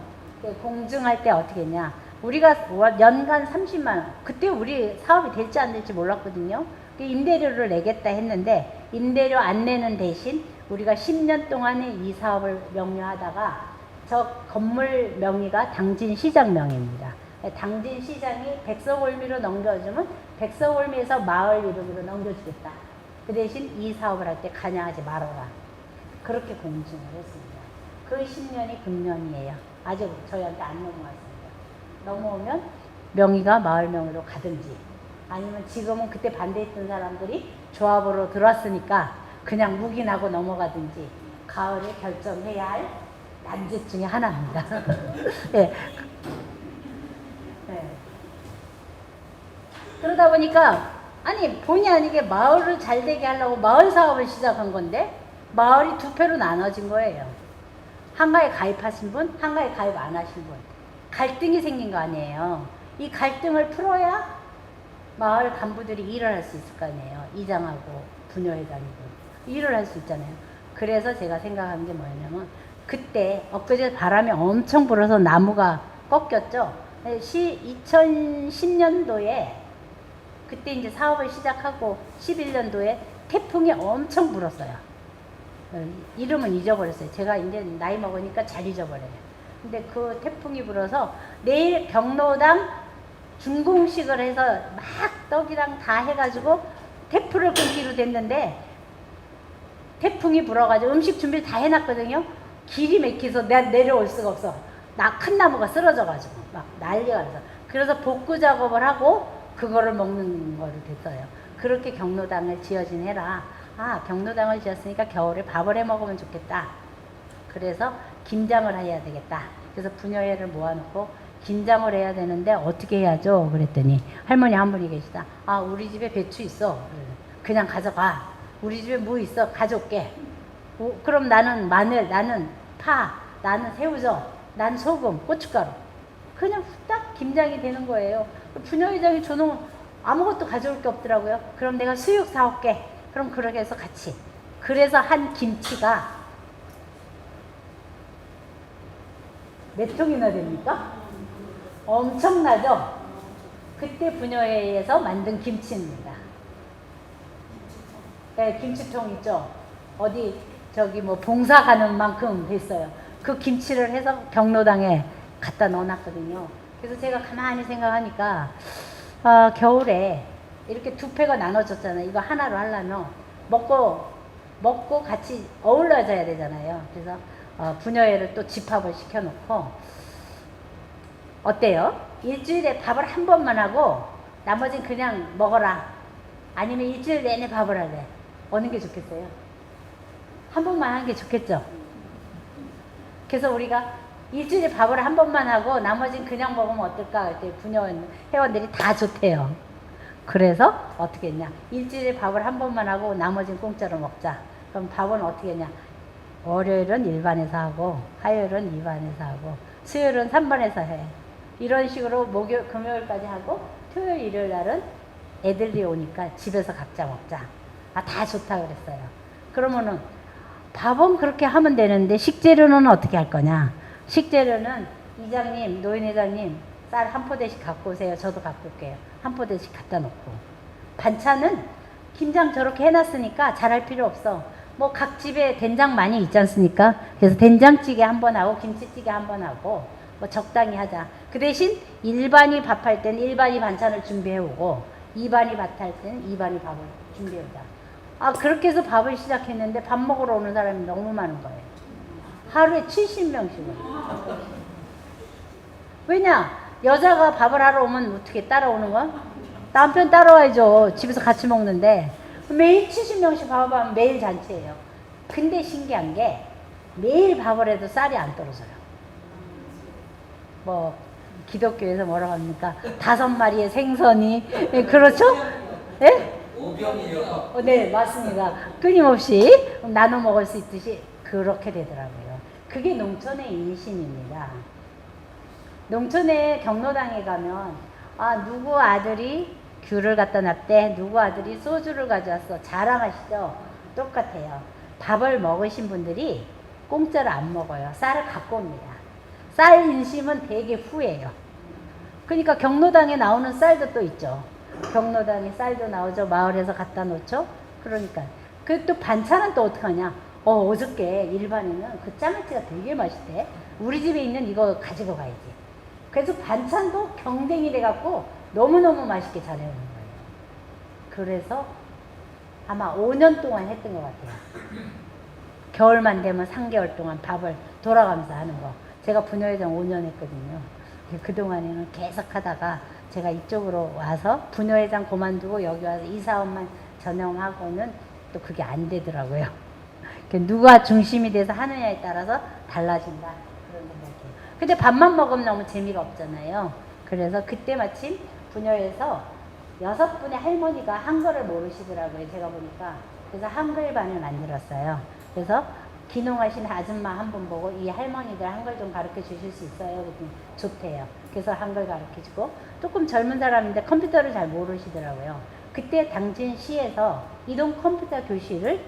[SPEAKER 1] 공증할 때 어떻게 했냐. 우리가 연간 30만 원. 그때 우리 사업이 될지 안 될지 몰랐거든요. 임대료를 내겠다 했는데 임대료 안 내는 대신 우리가 10년 동안에 이 사업을 명료하다가 저 건물 명의가 당진시장 명의입니다. 당진시장이 백석올미로 넘겨주면 백석올미에서 마을 이름으로 넘겨주겠다. 그 대신 이 사업을 할 때 관여하지 말아라. 그렇게 공증을 했습니다. 그 10년이 금년이에요. 아직 저희한테 안 넘어왔습니다. 넘어오면 명의가 마을 명의로 가든지 아니면 지금은 그때 반대했던 사람들이 조합으로 들어왔으니까 그냥 묵인하고 넘어가든지 가을에 결정해야 할 난제 중에 하나입니다. 네. 네. 그러다 보니까 아니 본의 아니게 마을을 잘 되게 하려고 마을 사업을 시작한 건데 마을이 2패로 나눠진 거예요. 한가에 가입하신 분, 한가에 가입 안 하신 분. 갈등이 생긴 거 아니에요. 이 갈등을 풀어야 마을 간부들이 일을 할 수 있을 거 아니에요. 이장하고 부녀회장이고 일을 할 수 있잖아요. 그래서 제가 생각한 게 뭐냐면 그때 엊그제 바람이 엄청 불어서 나무가 꺾였죠. 2010년도에 그때 이제 사업을 시작하고 11년도에 태풍이 엄청 불었어요. 이름은 잊어버렸어요. 제가 이제 나이 먹으니까 잘 잊어버려요. 근데 그 태풍이 불어서 내일 경로당 준공식을 해서 막 떡이랑 다 해가지고 태풍을 끊기로 됐는데 태풍이 불어가지고 음식 준비를 다 해놨거든요. 길이 막혀서 내가 내려올 수가 없어. 큰 나무가 쓰러져가지고 막 난리가 나서. 그래서 복구 작업을 하고 그거를 먹는 거로 됐어요. 그렇게 경로당을 지어진 해라. 아, 경로당을 지었으니까 겨울에 밥을 해 먹으면 좋겠다. 그래서 김장을 해야 되겠다. 그래서 부녀회를 모아놓고 김장을 해야 되는데 어떻게 해야죠? 그랬더니 할머니 한 분이 계시다. 아, 우리 집에 배추 있어. 그냥 가져가. 우리 집에 무 있어. 가져올게. 그럼 나는 마늘, 나는 파, 나는 새우젓, 난 소금, 고춧가루. 그냥 후딱 김장이 되는 거예요. 부녀회장이 저는 아무것도 가져올 게 없더라고요. 그럼 내가 수육 사올게. 그럼 그렇게 해서 같이. 그래서 한 김치가 몇 통이나 됩니까? 엄청나죠? 그때 부녀회에서 만든 김치입니다. 네, 김치통 있죠? 어디 저기 뭐 봉사 가는 만큼 됐어요. 그 김치를 해서 경로당에 갖다 넣어놨거든요. 그래서 제가 가만히 생각하니까 겨울에 이렇게 2패가 나눠졌잖아요. 이거 하나로 하려면 먹고 같이 어울러져야 되잖아요. 그래서 부녀회를 또 집합을 시켜놓고 어때요? 일주일에 밥을 한 번만 하고 나머지는 그냥 먹어라. 아니면 일주일 내내 밥을 할래. 어느 게 좋겠어요? 한 번만 하는 게 좋겠죠? 그래서 우리가 일주일에 밥을 한 번만 하고 나머지는 그냥 먹으면 어떨까? 그때 부녀 회원들이 다 좋대요. 그래서 어떻게 했냐? 일주일에 밥을 한 번만 하고 나머지는 공짜로 먹자. 그럼 밥은 어떻게 했냐? 월요일은 일반에서 하고 화요일은 일반에서 하고 수요일은 3반에서 해. 이런 식으로 금요일까지 하고 토요일 일요일 날은 애들이 오니까 집에서 각자 먹자. 아, 다 좋다 그랬어요. 그러면은 밥은 그렇게 하면 되는데 식재료는 어떻게 할 거냐? 식재료는 이장님, 노인회장님 쌀 한 포대씩 갖고 오세요. 저도 갖고 올게요. 한 포대씩 갖다 놓고. 반찬은 김장 저렇게 해놨으니까 잘할 필요 없어. 뭐 각 집에 된장 많이 있지 않습니까? 그래서 된장찌개 한 번 하고 김치찌개 한 번 하고 뭐 적당히 하자. 그 대신 일반이 밥할 때는 일반이 반찬을 준비해오고 2반이 밥 할 때는 2반이 밥을 준비해오자. 아, 그렇게 해서 밥을 시작했는데 밥 먹으러 오는 사람이 너무 많은 거예요. 하루에 70명씩을. 왜냐? 여자가 밥을 하러 오면 어떻게 따라오는 거야? 남편 따라와야죠. 집에서 같이 먹는데. 매일 70명씩 밥을 하면 매일 잔치예요. 근데 신기한 게 매일 밥을 해도 쌀이 안 떨어져요. 뭐 기독교에서 뭐라고 합니까? 5마리의 생선이 그렇죠? 예?
[SPEAKER 4] 오병이요.
[SPEAKER 1] 네, 맞습니다. 끊임없이 나눠 먹을 수 있듯이 그렇게 되더라고요. 그게 농촌의 인심입니다. 농촌에 경로당에 가면 아, 누구 아들이 귤을 갖다 놨대, 누구 아들이 소주를 가져왔어, 자랑하시죠? 똑같아요. 밥을 먹으신 분들이 공짜로 안 먹어요. 쌀을 갖고 옵니다. 쌀 인심은 되게 후해요. 그러니까 경로당에 나오는 쌀도 또 있죠. 경로당에 쌀도 나오죠. 마을에서 갖다 놓죠. 그러니까 그 또 반찬은 또 어떻게 하냐? 어저께 일반인은 그 짜장치가 되게 맛있대. 우리 집에 있는 이거 가지고 가야지. 그래서 반찬도 경쟁이 돼갖고 너무너무 맛있게 잘해오는 거예요. 그래서 아마 5년 동안 했던 것 같아요. 겨울만 되면 3개월 동안 밥을 돌아가면서 하는 거. 제가 부녀회장 5년 했거든요. 그동안에는 계속 하다가 제가 이쪽으로 와서 부녀회장 그만두고 여기 와서 이 사업만 전념하고는 또 그게 안 되더라고요. 누가 중심이 돼서 하느냐에 따라서 달라진다. 그런 생각이에요. 근데 밥만 먹으면 너무 재미가 없잖아요. 그래서 그때 마침 부녀에서 6분의 할머니가 한글을 모르시더라고요. 제가 보니까. 그래서 한글반을 만들었어요. 그래서 귀농하신 아줌마 한 분 보고 이 할머니들 한글 좀 가르쳐 주실 수 있어요? 그랬더니 좋대요. 그래서 한글 가르쳐 주고 조금 젊은 사람인데 컴퓨터를 잘 모르시더라고요. 그때 당진시에서 이동 컴퓨터 교실을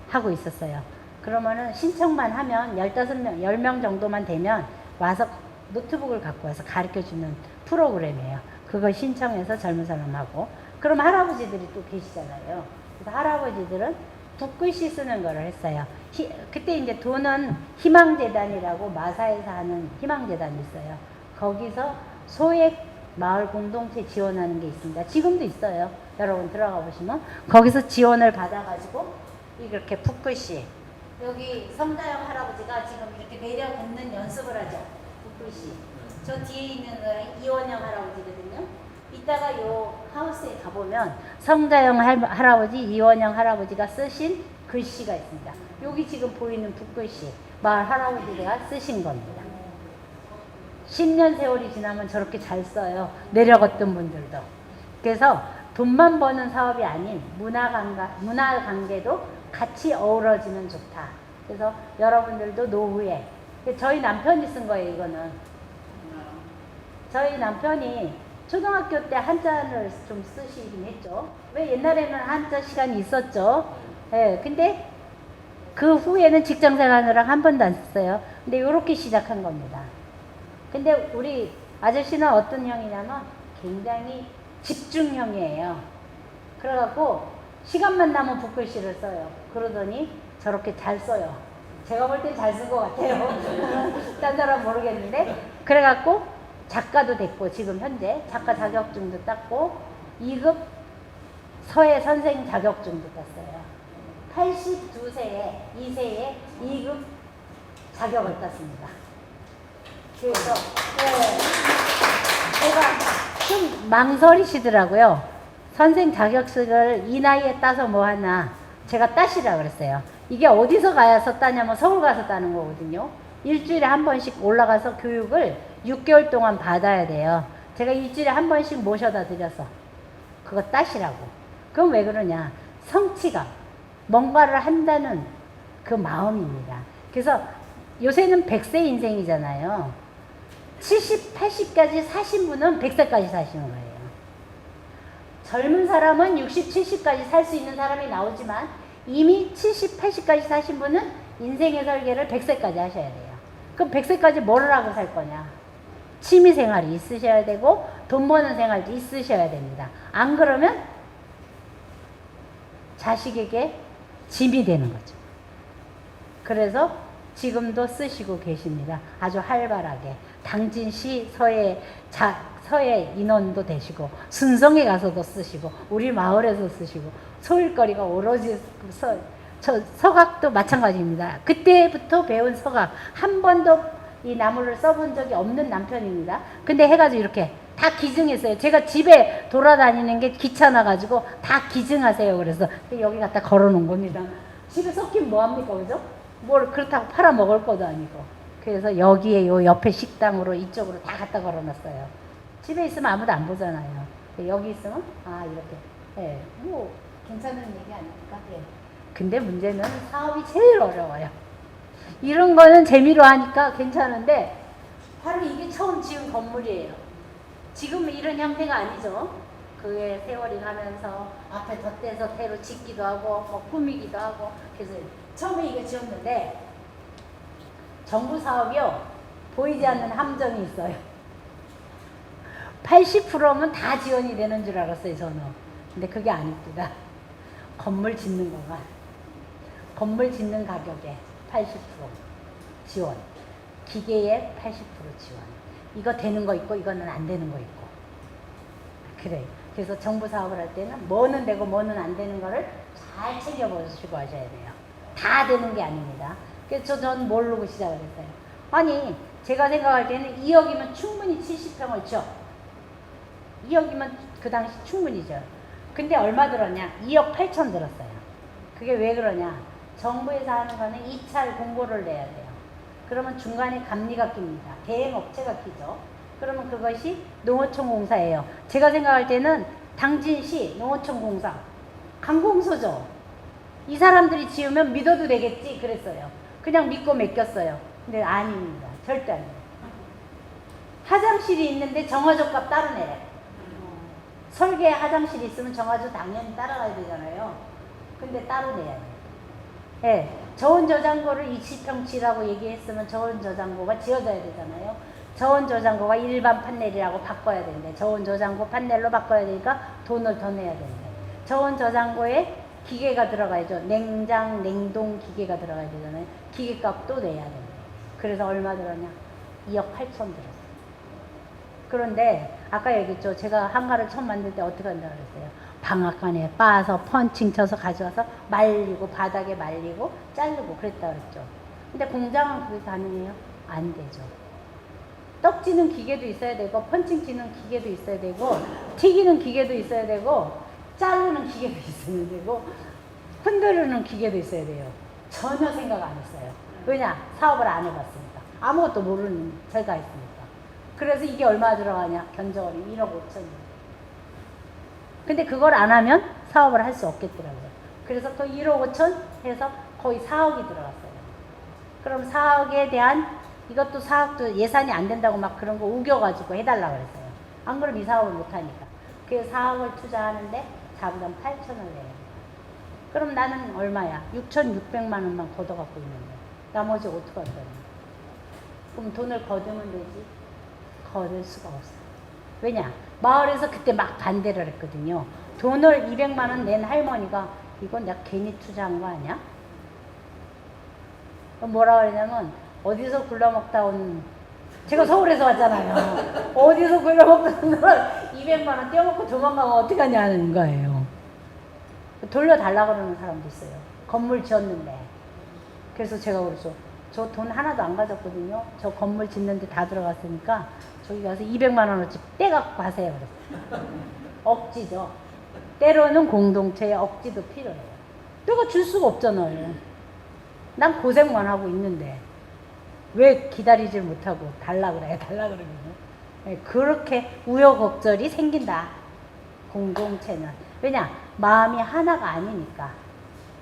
[SPEAKER 1] 하고 있었어요. 그러면은 신청만 하면 15명, 10명 정도만 되면 와서 노트북을 갖고 와서 가르쳐 주는 프로그램이에요. 그걸 신청해서 젊은 사람하고. 그럼 할아버지들이 또 계시잖아요. 그래서 할아버지들은 붓글씨 쓰는 거를 했어요. 그때 이제 돈은 희망재단이라고 마사에서 하는 희망재단이 있어요. 거기서 소액 마을 공동체 지원하는 게 있습니다. 지금도 있어요. 여러분 들어가 보시면 거기서 지원을 받아가지고 이렇게 붓글씨, 여기 성다영 할아버지가 지금 이렇게 내려 긋는 연습을 하죠. 붓글씨. 저 뒤에 있는 사람이 이원영 할아버지거든요. 이따가 요 하우스에 가보면 성다영 할아버지, 이원영 할아버지가 쓰신 글씨가 있습니다. 여기 지금 보이는 붓글씨, 마을 할아버지가 쓰신 겁니다. 10년 세월이 지나면 저렇게 잘 써요. 내려갔던 분들도. 그래서 돈만 버는 사업이 아닌 문화 관계도 같이 어우러지면 좋다. 그래서 여러분들도 노후에, 저희 남편이 쓴 거예요, 이거는. 저희 남편이 초등학교 때 한자를 좀 쓰시긴 했죠. 왜 옛날에는 한자 시간이 있었죠. 예, 근데 그 후에는 직장 생활을 한 번도 안 썼어요. 근데 이렇게 시작한 겁니다. 근데 우리 아저씨는 어떤 형이냐면 굉장히 집중형이에요. 그래갖고 시간만 나면 붓글씨를 써요. 그러더니 저렇게 잘 써요. 제가 볼 땐 잘 쓴 것 같아요. 딴 사람 모르겠는데. 그래갖고 작가도 됐고 지금 현재 작가 자격증도 땄고 2급 서예 선생 자격증도 땄어요. 82세에 2세에 2급 자격을 땄습니다. 그래서 제가 좀 망설이시더라고요. 선생 자격증을 이 나이에 따서 뭐 하나. 제가 따시라 그랬어요. 이게 어디서 가서 따냐면 서울 가서 따는 거거든요. 일주일에 한 번씩 올라가서 교육을 6개월 동안 받아야 돼요. 제가 일주일에 한 번씩 모셔다 드려서 그거 따시라고. 그럼 왜 그러냐? 성취감, 뭔가를 한다는 그 마음입니다. 그래서 요새는 100세 인생이잖아요. 70, 80까지 사신 분은 100세까지 사시는 거예요. 젊은 사람은 60, 70까지 살 수 있는 사람이 나오지만 이미 70, 80까지 사신 분은 인생의 설계를 100세까지 하셔야 돼요. 그럼 100세까지 뭘 하고 살 거냐? 취미 생활이 있으셔야 되고 돈 버는 생활도 있으셔야 됩니다. 안 그러면 자식에게 짐이 되는 거죠. 그래서 지금도 쓰시고 계십니다. 아주 활발하게. 당진시 서해 인원도 되시고 순성에 가서도 쓰시고 우리 마을에서 쓰시고 소일거리가 오로지 서각도 마찬가지입니다. 그때부터 배운 서각 한 번도 이 나무를 써본 적이 없는 남편입니다. 근데 해가지고 이렇게 다 기증했어요. 제가 집에 돌아다니는 게 귀찮아가지고 다 기증하세요. 그래서 여기 갖다 걸어놓은 겁니다. 집에 섞이면 뭐합니까, 그죠? 뭘 그렇다고 팔아먹을 것도 아니고. 그래서 여기에 요 옆에 식당으로 이쪽으로 다 갖다 걸어놨어요. 집에 있으면 아무도 안 보잖아요. 여기 있으면 이렇게 뭐 괜찮은 얘기 아닙니까? 근데 문제는 사업이 제일 어려워요. 이런 거는 재미로 하니까 괜찮은데 바로 이게 처음 지은 건물이에요. 지금은 이런 형태가 아니죠. 그게 세월이 가면서 앞에 덧대서 대로 짓기도 하고 뭐 꾸미기도 하고 그래서 처음에 이거 지었는데 정부 사업이요. 보이지 않는 함정이 있어요. 80%면 다 지원이 되는 줄 알았어요, 저는. 근데 그게 아닙니다. 건물 짓는 거가. 건물 짓는 가격에 80% 지원. 기계에 80% 지원. 이거 되는 거 있고, 이거는 안 되는 거 있고. 그래요. 그래서 정부 사업을 할 때는 뭐는 되고 뭐는 안 되는 거를 잘 챙겨보시고 하셔야 돼요. 다 되는 게 아닙니다. 그래서 저는 모르고 시작을 했어요. 아니, 제가 생각할 때는 2억이면 충분히 70평을 줘. 2억이면 그 당시 충분히죠. 근데 얼마 들었냐? 2억 8천 들었어요. 그게 왜 그러냐? 정부에서 하는 거는 2차를 공고를 내야 돼요. 그러면 중간에 감리가 낍니다. 대행업체가 끼죠. 그러면 그것이 농어촌 공사예요. 제가 생각할 때는 당진시 농어촌 공사 관공서죠. 이 사람들이 지으면 믿어도 되겠지 그랬어요. 그냥 믿고 맡겼어요. 근데 아닙니다. 절대 아니에요. 화장실이 있는데 정화조 값 따로 내요. 설계에 화장실이 있으면 정화조 당연히 따라가야 되잖아요. 근데 따로 내야 돼요. 네, 저온 저장고를 20평치라고 얘기했으면 저온 저장고가 지어져야 되잖아요. 저온 저장고가 일반 판넬이라고 바꿔야 되는데 저온 저장고 판넬로 바꿔야 되니까 돈을 더 내야 되는데 저온 저장고에 기계가 들어가야죠. 냉장, 냉동 기계가 들어가야 되잖아요. 기계값도 내야 되는데 그래서 얼마 들었냐? 2억 8천 들었어요. 그런데 아까 얘기했죠. 제가 한가를 처음 만들 때 어떻게 한다고 그랬어요? 방앗간에 빻아서 펀칭 쳐서 가져와서 말리고 바닥에 말리고 자르고 그랬다 그랬죠. 근데 공장은 그게 가능해요? 안 되죠. 떡 찌는 기계도 있어야 되고 펀칭 찌는 기계도 있어야 되고 튀기는 기계도 있어야 되고 자르는 기계도 있어야 되고 흔들는 기계도 있어야 돼요. 전혀 생각 안 했어요. 왜냐? 사업을 안 해봤으니까. 아무것도 모르는 제가 있으니까. 그래서 이게 얼마 들어가냐? 견적원이 1억 5천이에요. 근데 그걸 안 하면 사업을 할 수 없겠더라고요. 그래서 또 1억 5천 해서 거의 4억이 들어갔어요. 그럼 4억에 대한 이것도 사업도 예산이 안 된다고 막 그런 거 우겨가지고 해달라고 그랬어요. 안 그러면 이 사업을 못 하니까. 그래서 4억을 투자하는데 자부담 8천을 내요. 그럼 나는 얼마야? 6,600만 원만 걷어갖고 있는데 나머지 어떻게 할 거야? 그럼 돈을 거두면 되지? 거둘 수가 없어. 왜냐? 마을에서 그때 막 반대를 했거든요. 돈을 200만 원 낸 할머니가 이건 내가 괜히 투자한 거 아니야? 뭐라 그러냐면 어디서 굴러먹다 온 제가 서울에서 왔잖아요. 어디서 굴러먹다 온 걸 200만 원 떼어먹고 도망가면 어떡하냐는 거예요. 돌려달라 그러는 사람도 있어요. 건물 지었는데. 그래서 제가 그랬죠. 저 돈 하나도 안 가졌거든요. 저 건물 짓는데 다 들어갔으니까 저기 가서 200만 원어치 떼갖고 가세요. 그랬어요. 억지죠. 때로는 공동체의 억지도 필요해요. 내가 줄 수가 없잖아요. 난 고생만 하고 있는데 왜 기다리질 못하고 달라 그래 달라 그러면 그렇게 우여곡절이 생긴다. 공동체는. 왜냐? 마음이 하나가 아니니까.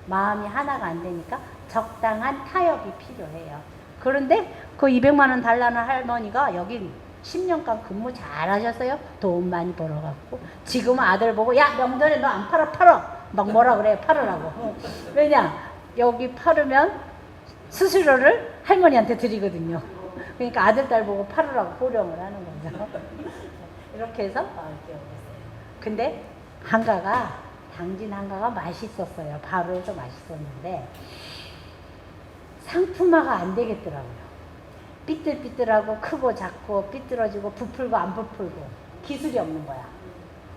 [SPEAKER 1] 마음이 하나가 안 되니까 적당한 타협이 필요해요. 그런데 그 200만 원 달라는 할머니가 여기 10년간 근무 잘 하셨어요. 돈 많이 벌어갖고. 지금은 아들 보고 야 명절에 너 안 팔아. 막 뭐라 그래 팔으라고. 왜냐? 여기 팔으면 수수료를 할머니한테 드리거든요. 그러니까 아들 딸 보고 팔으라고 호령을 하는 거죠. 이렇게 해서 이렇게 오겠어요. 근데 한가가 당진 한가가 맛있었어요. 바로 해서 맛있었는데 상품화가 안 되겠더라고요. 삐뚤삐뚤하고 크고 작고 삐뚤어지고 부풀고 안 부풀고 기술이 없는 거야.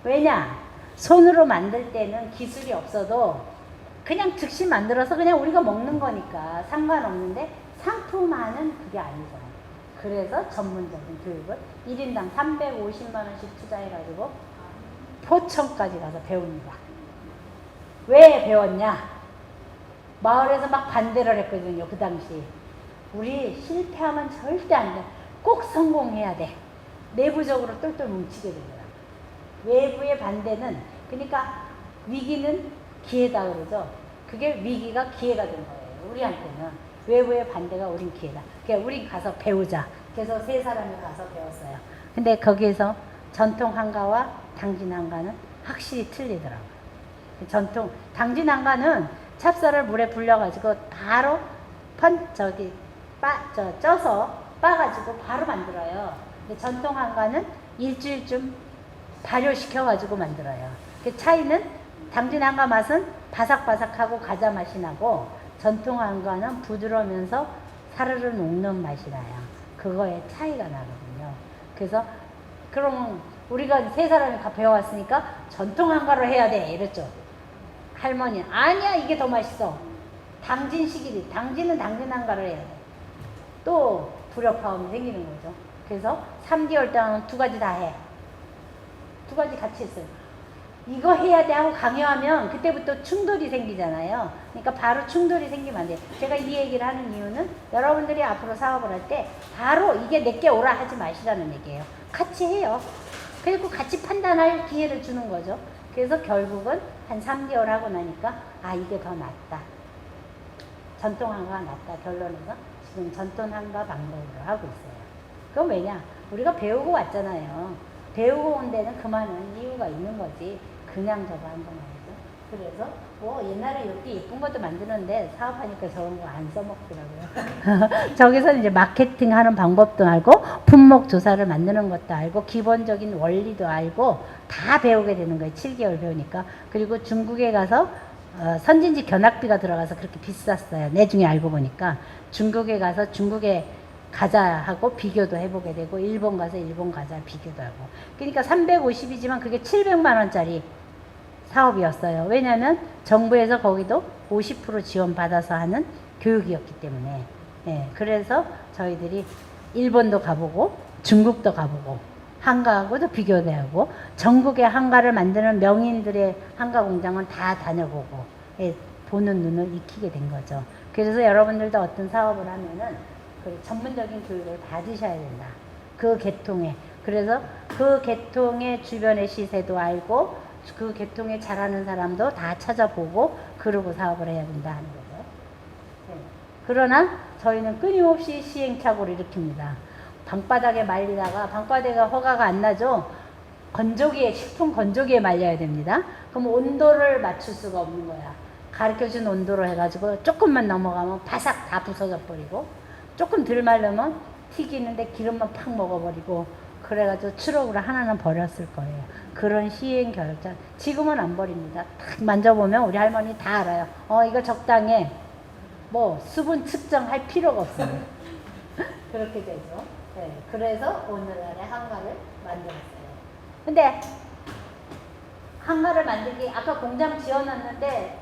[SPEAKER 1] 왜냐? 손으로 만들 때는 기술이 없어도 그냥 즉시 만들어서 그냥 우리가 먹는 거니까 상관없는데 상품화는 그게 아니죠. 그래서 전문적인 교육을 1인당 350만 원씩 투자해가지고 포천까지 가서 배웁니다. 왜 배웠냐? 마을에서 막 반대를 했거든요. 그 당시. 우리 실패하면 절대 안 돼. 꼭 성공해야 돼. 내부적으로 똘똘 뭉치게 되더라고요. 외부의 반대는, 그러니까 위기는 기회다 그러죠. 그게 위기가 기회가 된 거예요. 우리한테는. 외부의 반대가 우린 기회다. 그러니까 우린 가서 배우자. 그래서 세 사람이 가서 배웠어요. 근데 거기에서 전통 한가와 당진 한가는 확실히 틀리더라고요. 전통 당진 한가는 찹쌀을 물에 불려가지고 바로 쪄서 빻아가지고 바로 만들어요. 근데 전통 한가는 일주일쯤 발효시켜가지고 만들어요. 그 차이는 당진 한가 맛은 바삭바삭하고 과자 맛이 나고 전통 한가는 부드러우면서 사르르 녹는 맛이 나요. 그거의 차이가 나거든요. 그래서 그럼 우리가 세 사람이 배워왔으니까 전통 한가로 해야 돼 이랬죠. 할머니 아니야 이게 더 맛있어. 당진식이지. 당진은 당진 한가를 해야 돼. 또 불협화음이 생기는 거죠. 그래서 3개월 동안 두 가지 다 해. 두 가지 같이 했어요. 이거 해야 돼 하고 강요하면 그때부터 충돌이 생기잖아요. 그러니까 바로 충돌이 생기면 안 돼요. 제가 이 얘기를 하는 이유는 여러분들이 앞으로 사업을 할 때 바로 이게 내게 오라 하지 마시라는 얘기예요. 같이 해요. 그리고 같이 판단할 기회를 주는 거죠. 그래서 결국은 한 3개월 하고 나니까 아 이게 더 낫다. 전통 한가가 낫다. 결론에서 지금 전통 한가 방법으로 하고 있어요. 그건 왜냐? 우리가 배우고 왔잖아요. 배우고 온 데는 그만한 이유가 있는 거지. 그냥 저거 한 건 아니죠. 그래서 뭐 옛날에 이렇게 예쁜 것도 만드는데 사업하니까 저런 거 안 써먹더라고요. 저기서 이제 마케팅 하는 방법도 알고 품목 조사를 만드는 것도 알고 기본적인 원리도 알고 다 배우게 되는 거예요. 7개월 배우니까. 그리고 중국에 가서 선진지 견학비가 들어가서 그렇게 비쌌어요. 나중에 알고 보니까 중국에 가서 중국에 과자하고 비교도 해보게 되고 일본 가서 일본 과자 비교도 하고 그러니까 350이지만 그게 700만 원짜리 사업이었어요. 왜냐하면 정부에서 거기도 50% 지원받아서 하는 교육이었기 때문에. 예, 그래서 저희들이 일본도 가보고 중국도 가보고 한가하고도 비교도 하고 전국의 한가를 만드는 명인들의 한가 공장은 다 다녀보고 예, 보는 눈을 익히게 된 거죠. 그래서 여러분들도 어떤 사업을 하면은 그 전문적인 교육을 받으셔야 된다. 그 계통에. 그래서 그 계통의 주변의 시세도 알고 그 계통에 잘하는 사람도 다 찾아보고 그러고 사업을 해야 된다 하는 거죠. 네. 그러나 저희는 끊임없이 시행착오를 일으킵니다. 방바닥에 말리다가 방바닥에 허가가 안 나죠. 건조기에 식품 건조기에 말려야 됩니다. 그럼 온도를 맞출 수가 없는 거야. 가르쳐준 온도로 해가지고 조금만 넘어가면 바삭 다 부서져 버리고 조금 덜 말르면 튀기는데 기름만 팍 먹어버리고 그래가지고 추록으로 하나는 버렸을 거예요. 그런 시행 결정. 지금은 안 버립니다. 딱 만져보면 우리 할머니 다 알아요. 이거 적당해. 뭐 수분 측정할 필요가 없어요. 그렇게 되죠. 네, 그래서 오늘날의 한가를 만들었어요. 근데 한가를 만들기 아까 공장 지어놨는데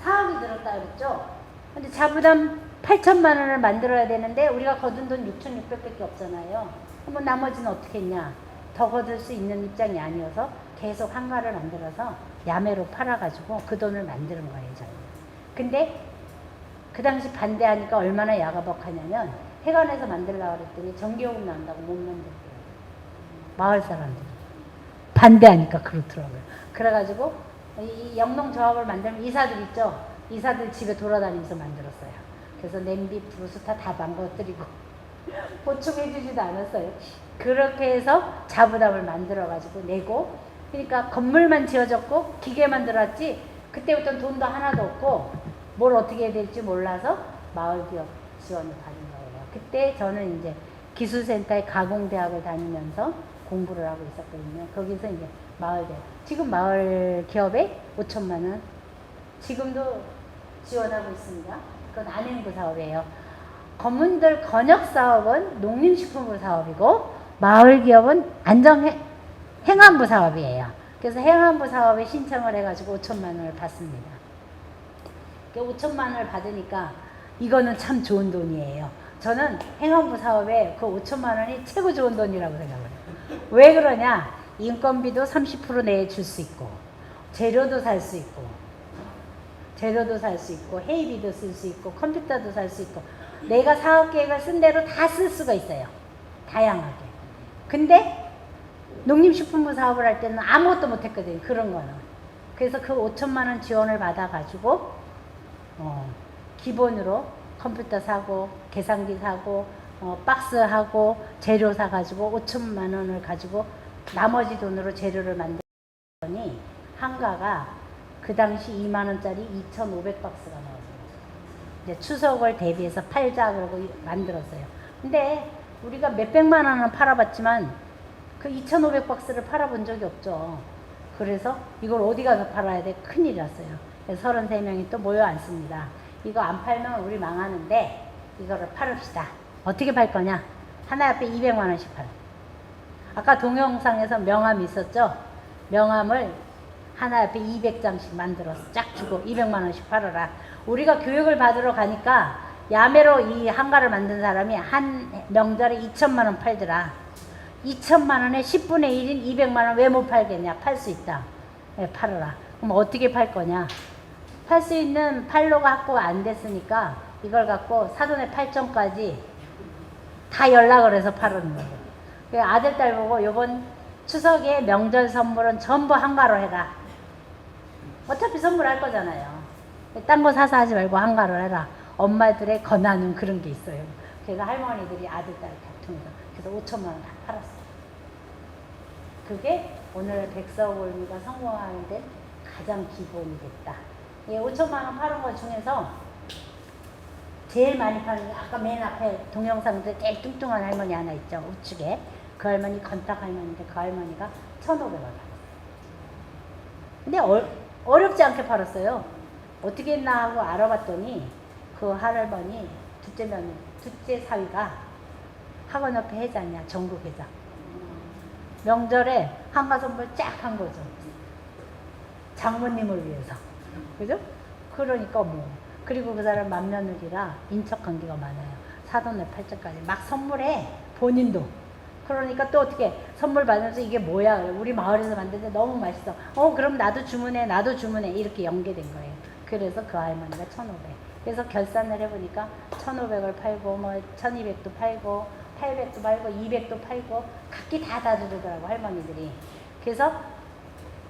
[SPEAKER 1] 사업이 들었다 그랬죠. 근데 자부담 8천만 원을 만들어야 되는데 우리가 거둔 돈 6,600밖에 없잖아요. 그럼 나머지는 어떻게 했냐? 더 거둘 수 있는 입장이 아니어서 계속 한가를 만들어서 야매로 팔아가지고 그 돈을 만드는 거예요, 저희는. 근데 그 당시 반대하니까 얼마나 야가벅하냐면 해관에서 만들려고 그랬더니 전기요금 나온다고 못 만들게요. 마을 사람들이. 반대하니까 그렇더라고요. 그래가지고 이 영농조합을 만들면 이사들 있죠? 이사들 집에 돌아다니면서 만들었어요. 그래서 냄비, 브루스타 다 망가뜨리고 보충해주지도 않았어요. 그렇게 해서 자부담을 만들어가지고 내고 그러니까 건물만 지어졌고 기계만 들어왔지 그때부터는 돈도 하나도 없고 뭘 어떻게 해야 될지 몰라서 마을기업 지원을 받은 거예요. 그때 저는 이제 기술센터의 가공대학을 다니면서 공부를 하고 있었거든요. 거기서 이제 마을대학. 지금 마을기업에 5천만 원 지금도 지원하고 있습니다. 그건 안행부 사업이에요. 검문들 건역 사업은 농림식품부 사업이고 마을 기업은 행안부 사업이에요. 그래서 행안부 사업에 신청을 해가지고 5천만 원을 받습니다. 5천만 원을 받으니까 이거는 참 좋은 돈이에요. 저는 행안부 사업에 그 5천만 원이 최고 좋은 돈이라고 생각해요. 왜 그러냐? 인건비도 30% 내줄 수 있고 재료도 살 수 있고 회의비도 쓸 수 있고 컴퓨터도 살 수 있고 내가 사업계획을 쓴 대로 다 쓸 수가 있어요. 다양하게. 근데 농림식품부 사업을 할 때는 아무것도 못했거든요. 그런 거는. 그래서 그 5천만 원 지원을 받아가지고 기본으로 컴퓨터 사고 계산기 사고 박스하고 재료 사가지고 5천만 원을 가지고 나머지 돈으로 재료를 만들었더니 한가가 그 당시 2만 원짜리 2,500박스가 나왔어요. 이제 추석을 대비해서 팔자 그러고 만들었어요. 근데 우리가 몇백만 원은 팔아봤지만 그 2,500박스를 팔아본 적이 없죠. 그래서 이걸 어디 가서 팔아야 돼? 큰일 났어요. 33명이 또 모여 앉습니다. 이거 안 팔면 우리 망하는데 이거를 팔읍시다. 어떻게 팔 거냐? 하나 앞에 200만 원씩 팔아요. 아까 동영상에서 명함이 있었죠? 명함을 하나 앞에 200장씩 만들어서 쫙 주고 200만 원씩 팔아라. 우리가 교육을 받으러 가니까 야매로 이 한가를 만든 사람이 한 명절에 2천만 원 팔더라. 2천만 원에 10분의 1인 200만 원 왜 못 팔겠냐? 팔 수 있다. 네, 팔아라. 그럼 어떻게 팔 거냐? 팔 수 있는 판로가 확보가 안 됐으니까 이걸 갖고 사돈의 8점까지 다 연락을 해서 팔았는 거예요. 아들, 딸 보고 요번 추석에 명절 선물은 전부 한가로 해라. 어차피 선물할 거잖아요. 딴 거 사서 하지 말고 한가로 해라. 엄마들의 권하는 그런 게 있어요. 그래서 할머니들이 아들, 딸 다 통해서 그래서 5천만 원 다 팔았어요. 그게 오늘 백서울미가 성공하는 데 가장 기본이 됐다. 5천만 원 파는 것 중에서 제일 많이 파는 게 아까 맨 앞에 동영상들 제일 뚱뚱한 할머니 하나 있죠. 우측에. 그 할머니 건탁 할머니인데 그 할머니가 1,500원 팔았어요. 근데 어렵지 않게 팔았어요. 어떻게 했나 하고 알아봤더니 그 할아버니 둘째 사위가 학원 옆에 회장이야. 전국 회장. 명절에 한가 선물 쫙 한 거죠. 장모님을 위해서. 그죠? 그러니까 그리고 그 사람 맏며느리라 인척 관계가 많아요. 사돈의 팔자까지 막 선물해. 본인도. 그러니까 또 어떻게 선물 받으면서 이게 뭐야? 우리 마을에서 만드는데 너무 맛있어. 그럼 나도 주문해. 이렇게 연계된 거예요. 그래서 그 할머니가 1,500. 그래서 결산을 해보니까 1,500을 팔고 1,200도 팔고 800도 팔고 200도 팔고 각기 다 주더라고 할머니들이. 그래서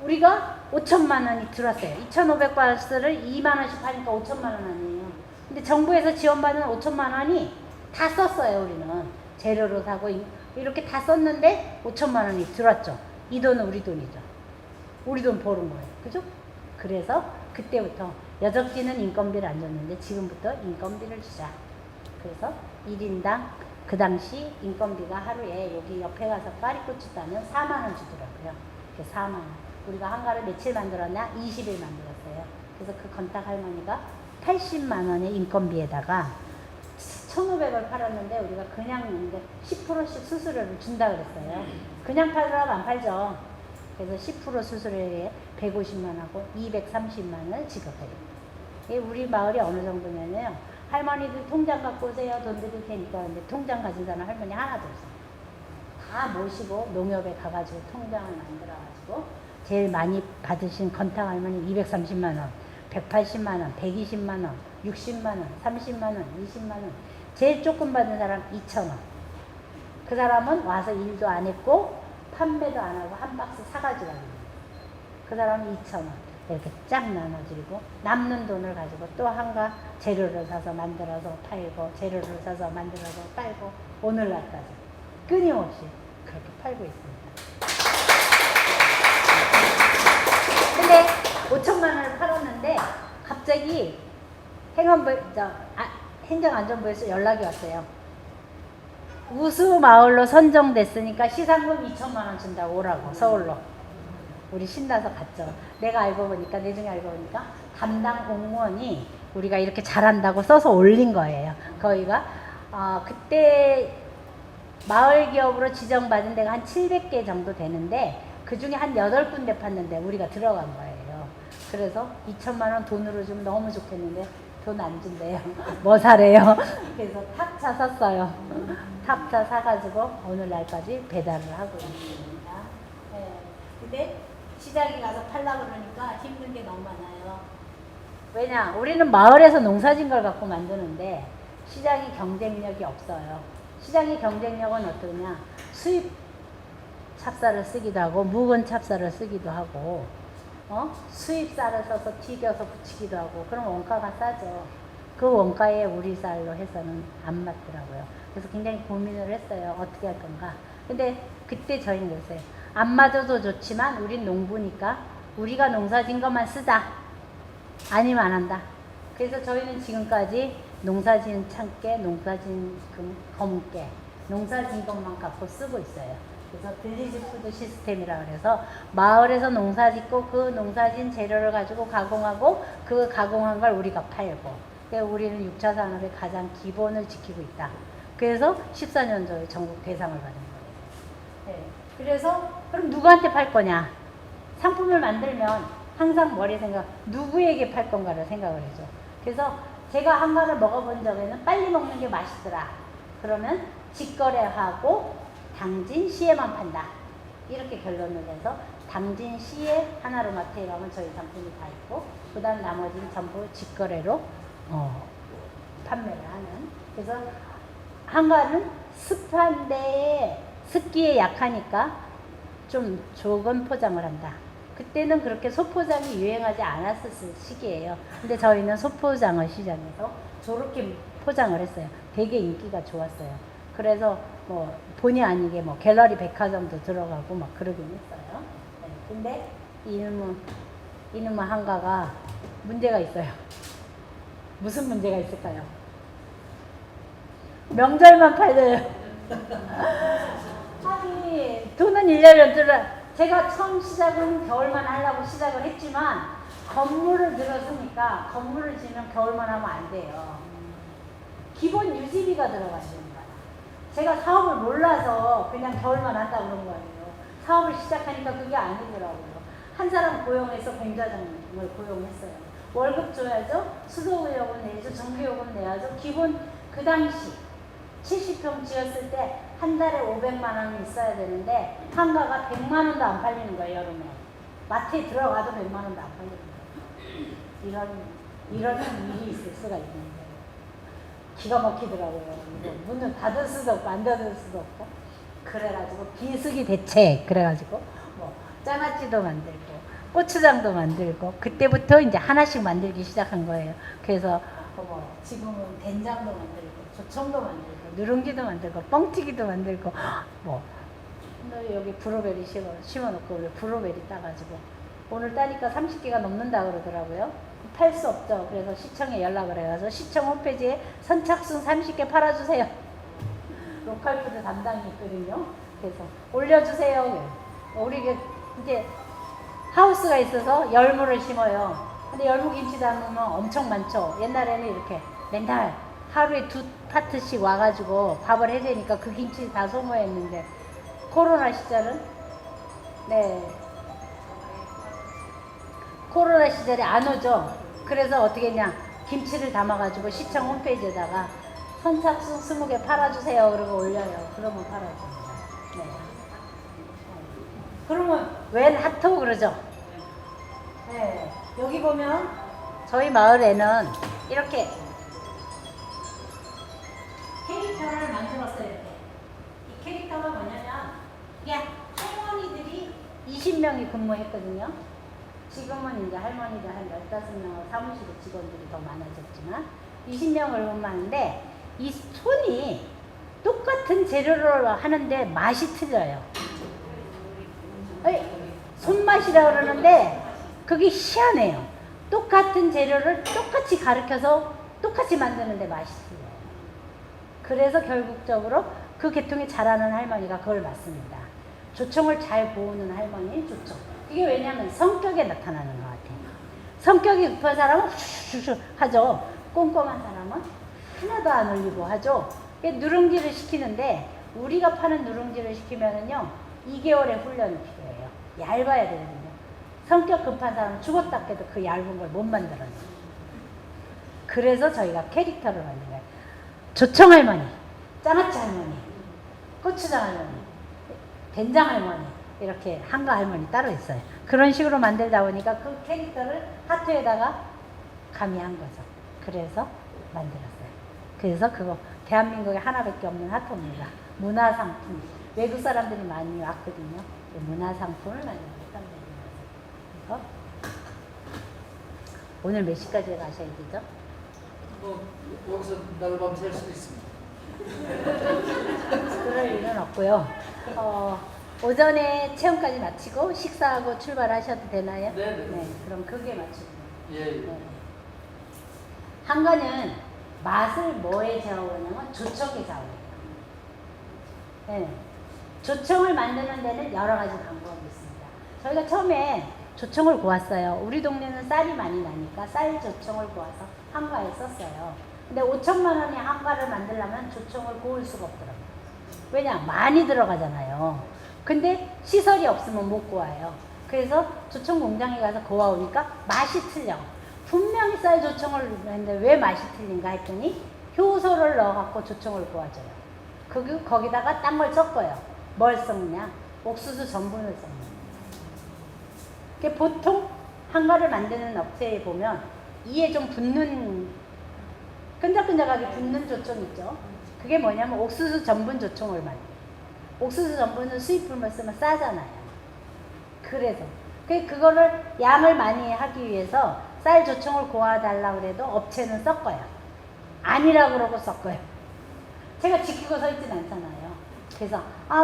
[SPEAKER 1] 우리가 5천만 원이 들어왔어요. 2,500박스를 2만 원씩 파니까 5천만 원 아니에요. 근데 정부에서 지원받은 5천만 원이 다 썼어요. 우리는 재료로 사고 이렇게 다 썼는데 5천만 원이 들어왔죠. 이 돈은 우리 돈이죠. 우리 돈 버는 거예요. 그죠? 그래서 그때부터 여적지는 인건비를 안 줬는데 지금부터 인건비를 주자. 그래서 1인당 그 당시 인건비가 하루에 여기 옆에 가서 까리고추 따면 4만 원 주더라고요. 4만 원. 우리가 한가를 며칠 만들었냐? 20일 만들었어요. 그래서 그 건탁 할머니가 80만 원의 인건비에다가 1,500을 팔았는데 우리가 그냥 있는데 10%씩 수수료를 준다 그랬어요. 그냥 팔더라도 안 팔죠. 그래서 10% 수수료에 150만 하고 230만 원을 지급해요. 우리 마을이 어느 정도냐면요. 할머니들 통장 갖고 오세요. 돈 드릴 테니까. 근데 통장 가진 사람 할머니 하나도 없어. 다 모시고 농협에 가가지고 통장을 만들어가지고 제일 많이 받으신 건탁 할머니 230만 원, 180만 원, 120만 원, 60만 원, 30만 원, 20만 원. 제일 조금 받은 사람 2,000원. 그 사람은 와서 일도 안 했고 판매도 안 하고 한 박스 사가지고 가는 거예요. 그 사람은 2,000원. 이렇게 쫙 나눠주고 남는 돈을 가지고 또 한가 재료를 사서 만들어서 팔고 재료를 사서 만들어서 팔고 오늘날까지 끊임없이 그렇게 팔고 있습니다. 근데 5천만 원을 팔았는데 갑자기 행정안전부에서 연락이 왔어요. 우수 마을로 선정됐으니까 시상금 2천만 원 준다고 오라고 서울로. 우리 신나서 갔죠. 내가 알고 보니까 내중에 알고 보니까 담당 공무원이 우리가 이렇게 잘한다고 써서 올린 거예요. 거기가 그때 마을 기업으로 지정받은 데가 한 700개 정도 되는데 그 중에 한 8군데 팠는데 우리가 들어간 거예요. 그래서 2천만 원 돈으로 주면 너무 좋겠는데 돈 안 준대요. 뭐 사래요? 그래서 탑차 샀어요. 탑차 사가지고 오늘날까지 배달을 하고 있습니다. 네. 근데 시장에 가서 팔려고 그러니까 힘든 게 너무 많아요. 왜냐? 우리는 마을에서 농사진 걸 갖고 만드는데 시장이 경쟁력이 없어요. 시장의 경쟁력은 어떠냐? 수입 찹쌀을 쓰기도 하고 묵은 찹쌀을 쓰기도 하고 수입 쌀을 써서 튀겨서 부치기도 하고 그럼 원가가 싸죠. 그 원가에 우리 쌀로 해서는 안 맞더라고요. 그래서 굉장히 고민을 했어요. 어떻게 할 건가. 근데 그때 저희는 그랬어요. 안 맞아도 좋지만 우린 농부니까 우리가 농사진 것만 쓰자. 아니면 안 한다. 그래서 저희는 지금까지 농사진 참깨, 농사진 검깨, 농사진 것만 갖고 쓰고 있어요. 그래서 빌리지 푸드 시스템이라 그래서 마을에서 농사 짓고 그 농사진 재료를 가지고 가공하고 그 가공한 걸 우리가 팔고 그래서 우리는 6차 산업의 가장 기본을 지키고 있다. 그래서 14년 전에 전국 대상을 받은 거예요. 네. 그래서 그럼 누구한테 팔 거냐? 상품을 만들면 항상 머리 생각 누구에게 팔 건가를 생각을 해줘. 그래서 제가 한가를 먹어본 적에는 빨리 먹는 게 맛있더라. 그러면 직거래하고 당진시에만 판다. 이렇게 결론을 내서 당진시에 하나로마트에 가면 저희 상품이 다 있고 그 다음 나머지는 전부 직거래로 판매를 하는. 그래서 한가는 습한 데에 습기에 약하니까 좀 조금 포장을 한다. 그때는 그렇게 소포장이 유행하지 않았을 시기예요. 근데 저희는 소포장을 시장에서 저렇게 포장을 했어요. 되게 인기가 좋았어요. 그래서 뭐 본의 아니게 뭐 갤러리 백화점도 들어가고 막 그러긴 했어요. 네. 근데 이놈의 한가가 문제가 있어요. 무슨 문제가 있을까요? 명절만 팔려요. 아니 돈은 1년 들어. 제가 처음 시작은 겨울만 하려고 시작을 했지만 건물을 들었으니까 건물을 지으면 겨울만 하면 안 돼요. 기본 유지비가 들어가야 됩니다. 제가 사업을 몰라서 그냥 겨울만 한다고 그런 거예요. 사업을 시작하니까 그게 아니더라고요. 한 사람 고용해서 공자장을 고용했어요. 월급 줘야죠. 수도요금 내야죠. 전기요금 내야죠. 기본 그 당시 70평 지었을 때 한 달에 500만 원이 있어야 되는데 한가가 100만 원도 안 팔리는 거예요. 여름에. 마트에 들어가도 100만 원도 안 팔리는 거예요. 이런 일이 있을 수가 있는 거예요. 기가 막히더라고요. 문을 닫을 수도 없고 안 닫을 수도 없고 그래가지고 비수기 대책 그래가지고 뭐 장아찌도 만들고 고추장도 만들고 그때부터 이제 하나씩 만들기 시작한 거예요. 그래서 뭐 지금은 된장도 만들고 조청도 만들고 누룽지도 만들고 뻥튀기도 만들고 뭐 여기 브루베리 심어놓고 원래 브루베리 따가지고 오늘 따니까 30개가 넘는다 그러더라고요. 팔 수 없죠. 그래서 시청에 연락을 해가지고 시청 홈페이지에 선착순 30개 팔아주세요. 로컬푸드 담당이 있거든요. 그래서 올려주세요. 우리 이제 하우스가 있어서 열무를 심어요. 근데 열무김치 담으면 엄청 많죠. 옛날에는 이렇게 맨날 하루에 2파트씩 와가지고 밥을 해대니까 그 김치 다 소모했는데 코로나 시절은 코로나 시절에 안 오죠. 그래서 어떻게 했냐 김치를 담아가지고 시청 홈페이지에다가 선착순 20개 팔아주세요. 그러고 올려요. 그러면 팔아줍니다. 네. 그러면 웬 핫토 그러죠. 네. 여기 보면 저희 마을에는 이렇게 캐릭터를 만들었어요. 이렇게. 이 캐릭터가 뭐냐면 이게 할머니들이 20명이 근무했거든요. 지금은 이제 할머니들 한 15명 사무실 직원들이 더 많아졌지만 20명을 근무하는데 이 손이 똑같은 재료를 하는데 맛이 틀려요. 손맛이라고 그러는데 그게 희한해요. 똑같은 재료를 똑같이 가르쳐서 똑같이 만드는데 맛이 틀려요. 그래서 결국적으로 그 계통에 잘하는 할머니가 그걸 맡습니다. 조청을 잘 보우는 할머니 조청. 이게 왜냐면 성격에 나타나는 것 같아요. 성격이 급한 사람은 슉슉슉 하죠. 꼼꼼한 사람은 하나도 안 올리고 하죠. 누룽지를 시키는데 우리가 파는 누룽지를 시키면은요 2개월의 훈련이 필요해요. 얇아야 되거든요. 성격 급한 사람은 죽었다 깨도 그 얇은 걸 못 만들어요. 그래서 저희가 캐릭터를 만든 거예요. 조청 할머니, 장아찌 할머니, 고추장 할머니, 된장 할머니, 이렇게 한가 할머니 따로 있어요. 그런 식으로 만들다 보니까 그 캐릭터를 하트에다가 가미한 거죠. 그래서 만들었어요. 그래서 그거 대한민국에 하나밖에 없는 하트입니다. 문화상품. 외국 사람들이 많이 왔거든요. 문화상품을 만들었단 말이에요. 오늘 몇 시까지 가셔야 되죠?
[SPEAKER 4] 여기서 날밤 샐 수도 있습니다.
[SPEAKER 1] 그럴 일은 없고요. 오전에 체험까지 마치고 식사하고 출발하셔도 되나요?
[SPEAKER 4] 네.
[SPEAKER 1] 그럼 그게 맞추고.
[SPEAKER 4] 예.
[SPEAKER 1] 네. 한가는 맛을 뭐에 좌우하냐면 조청에 좌우해요. 네. 조청을 만드는 데는 여러 가지 방법이 있습니다. 저희가 처음에 조청을 구웠어요. 우리 동네는 쌀이 많이 나니까 쌀 조청을 구워서 한가에 썼어요. 근데 5천만 원의 한가를 만들려면 조청을 구울 수가 없더라고요. 왜냐? 많이 들어가잖아요. 근데 시설이 없으면 못 구워요. 그래서 조청 공장에 가서 구워오니까 맛이 틀려. 분명히 쌀 조청을 했는데 왜 맛이 틀린가 했더니 효소를 넣어갖고 조청을 구워줘요. 거기다가 딴 걸 섞어요. 뭘 섞냐? 옥수수 전분을 섞는. 보통 한가를 만드는 업체에 보면 이에 좀 붙는, 끈적끈적하게 붙는 조청 있죠. 그게 뭐냐면 옥수수 전분 조청을 만들어요. 옥수수 전분은 수입품을 쓰면 싸잖아요. 그래서 그거를 양을 많이 하기 위해서 쌀 조청을 구워달라고 그래도 업체는 섞어요. 아니라 그러고 섞어요. 제가 지키고 서 있진 않잖아요. 그래서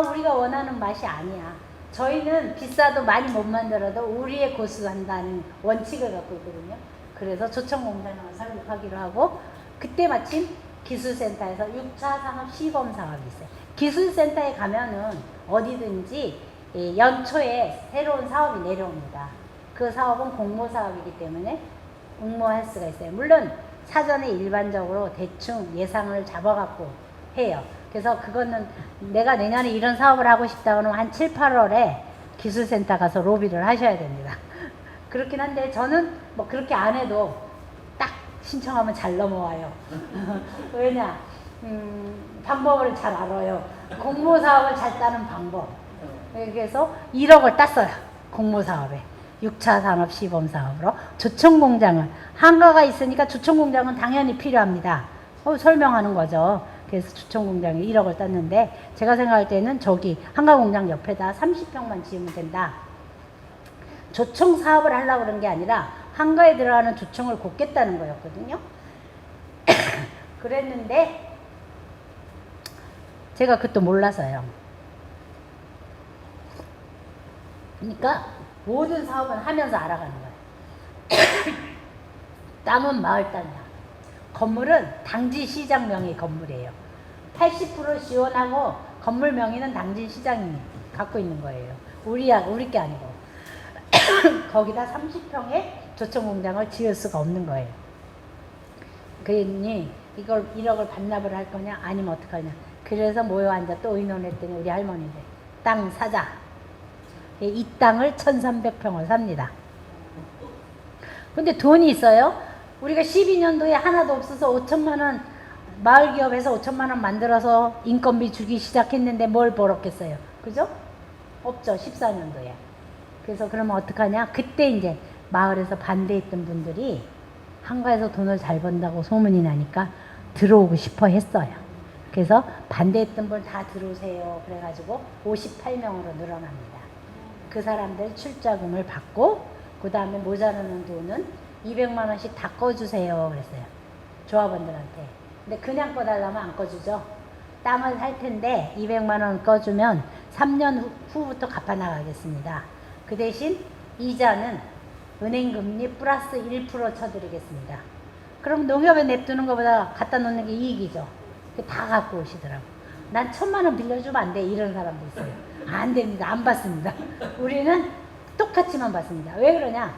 [SPEAKER 1] 우리가 원하는 맛이 아니야. 저희는 비싸도 많이 못 만들어도 우리의 고수한다는 원칙을 갖고 있거든요. 그래서 조청 공장을 설립하기로 하고, 그때 마침 기술센터에서 6차 산업 시범 사업이 있어요. 기술센터에 가면은 어디든지 연초에 새로운 사업이 내려옵니다. 그 사업은 공모 사업이기 때문에 응모할 수가 있어요. 물론 사전에 일반적으로 대충 예상을 잡아갖고 해요. 그래서 그거는 내가 내년에 이런 사업을 하고 싶다 그러면 한 7, 8월에 기술센터 가서 로비를 하셔야 됩니다. 그렇긴 한데 저는 뭐 그렇게 안 해도 딱 신청하면 잘 넘어와요. 왜냐? 방법을 잘 알아요. 공모 사업을 잘 따는 방법. 그래서 1억을 땄어요. 공모 사업에. 6차 산업 시범 사업으로 조청 공장을, 한가가 있으니까 조청 공장은 당연히 필요합니다. 설명하는 거죠. 그래서 조청 공장에 1억을 땄는데, 제가 생각할 때는 저기 한가 공장 옆에다 30평만 지으면 된다. 조청 사업을 하려고 그런 게 아니라 한가에 들어가는 조청을 곱겠다는 거였거든요. 그랬는데 제가 그것도 몰라서요. 그러니까 모든 사업은 하면서 알아가는 거예요. 땅은 마을 땅이야. 건물은 당진시장 명의 건물이에요. 80% 지원하고 건물 명의는 당진시장이 갖고 있는 거예요. 우리 게 아니고. 거기다 30평의 조청 공장을 지을 수가 없는 거예요. 그러니 이걸 1억을 반납을 할 거냐 아니면 어떡하냐. 그래서 모여 앉아 또 의논했더니 우리 할머니들 땅 사자. 이 땅을 1300평을 삽니다. 근데 돈이 있어요. 우리가 12년도에 하나도 없어서 5천만 원, 마을기업에서 5천만 원 만들어서 인건비 주기 시작했는데 뭘 벌었겠어요. 그죠? 없죠. 14년도에. 그래서 그러면 어떡하냐? 그때 이제 마을에서 반대했던 분들이 한가에서 돈을 잘 번다고 소문이 나니까 들어오고 싶어 했어요. 그래서 반대했던 분 다 들어오세요. 그래가지고 58명으로 늘어납니다. 그 사람들 출자금을 받고, 그 다음에 모자라는 돈은 200만 원씩 다 꺼주세요. 그랬어요. 조합원들한테. 근데 그냥 꺼달라면 안 꺼주죠. 땅을 살 텐데 200만 원 꺼주면 3년 후부터 갚아나가겠습니다. 그 대신 이자는 은행금리 플러스 1% 쳐드리겠습니다. 그럼 농협에 냅두는 것보다 갖다 놓는 게 이익이죠. 다 갖고 오시더라고. 난 1,000만 원 빌려주면 안 돼. 이런 사람도 있어요. 안 됩니다. 안 받습니다. 우리는 똑같이만 받습니다. 왜 그러냐?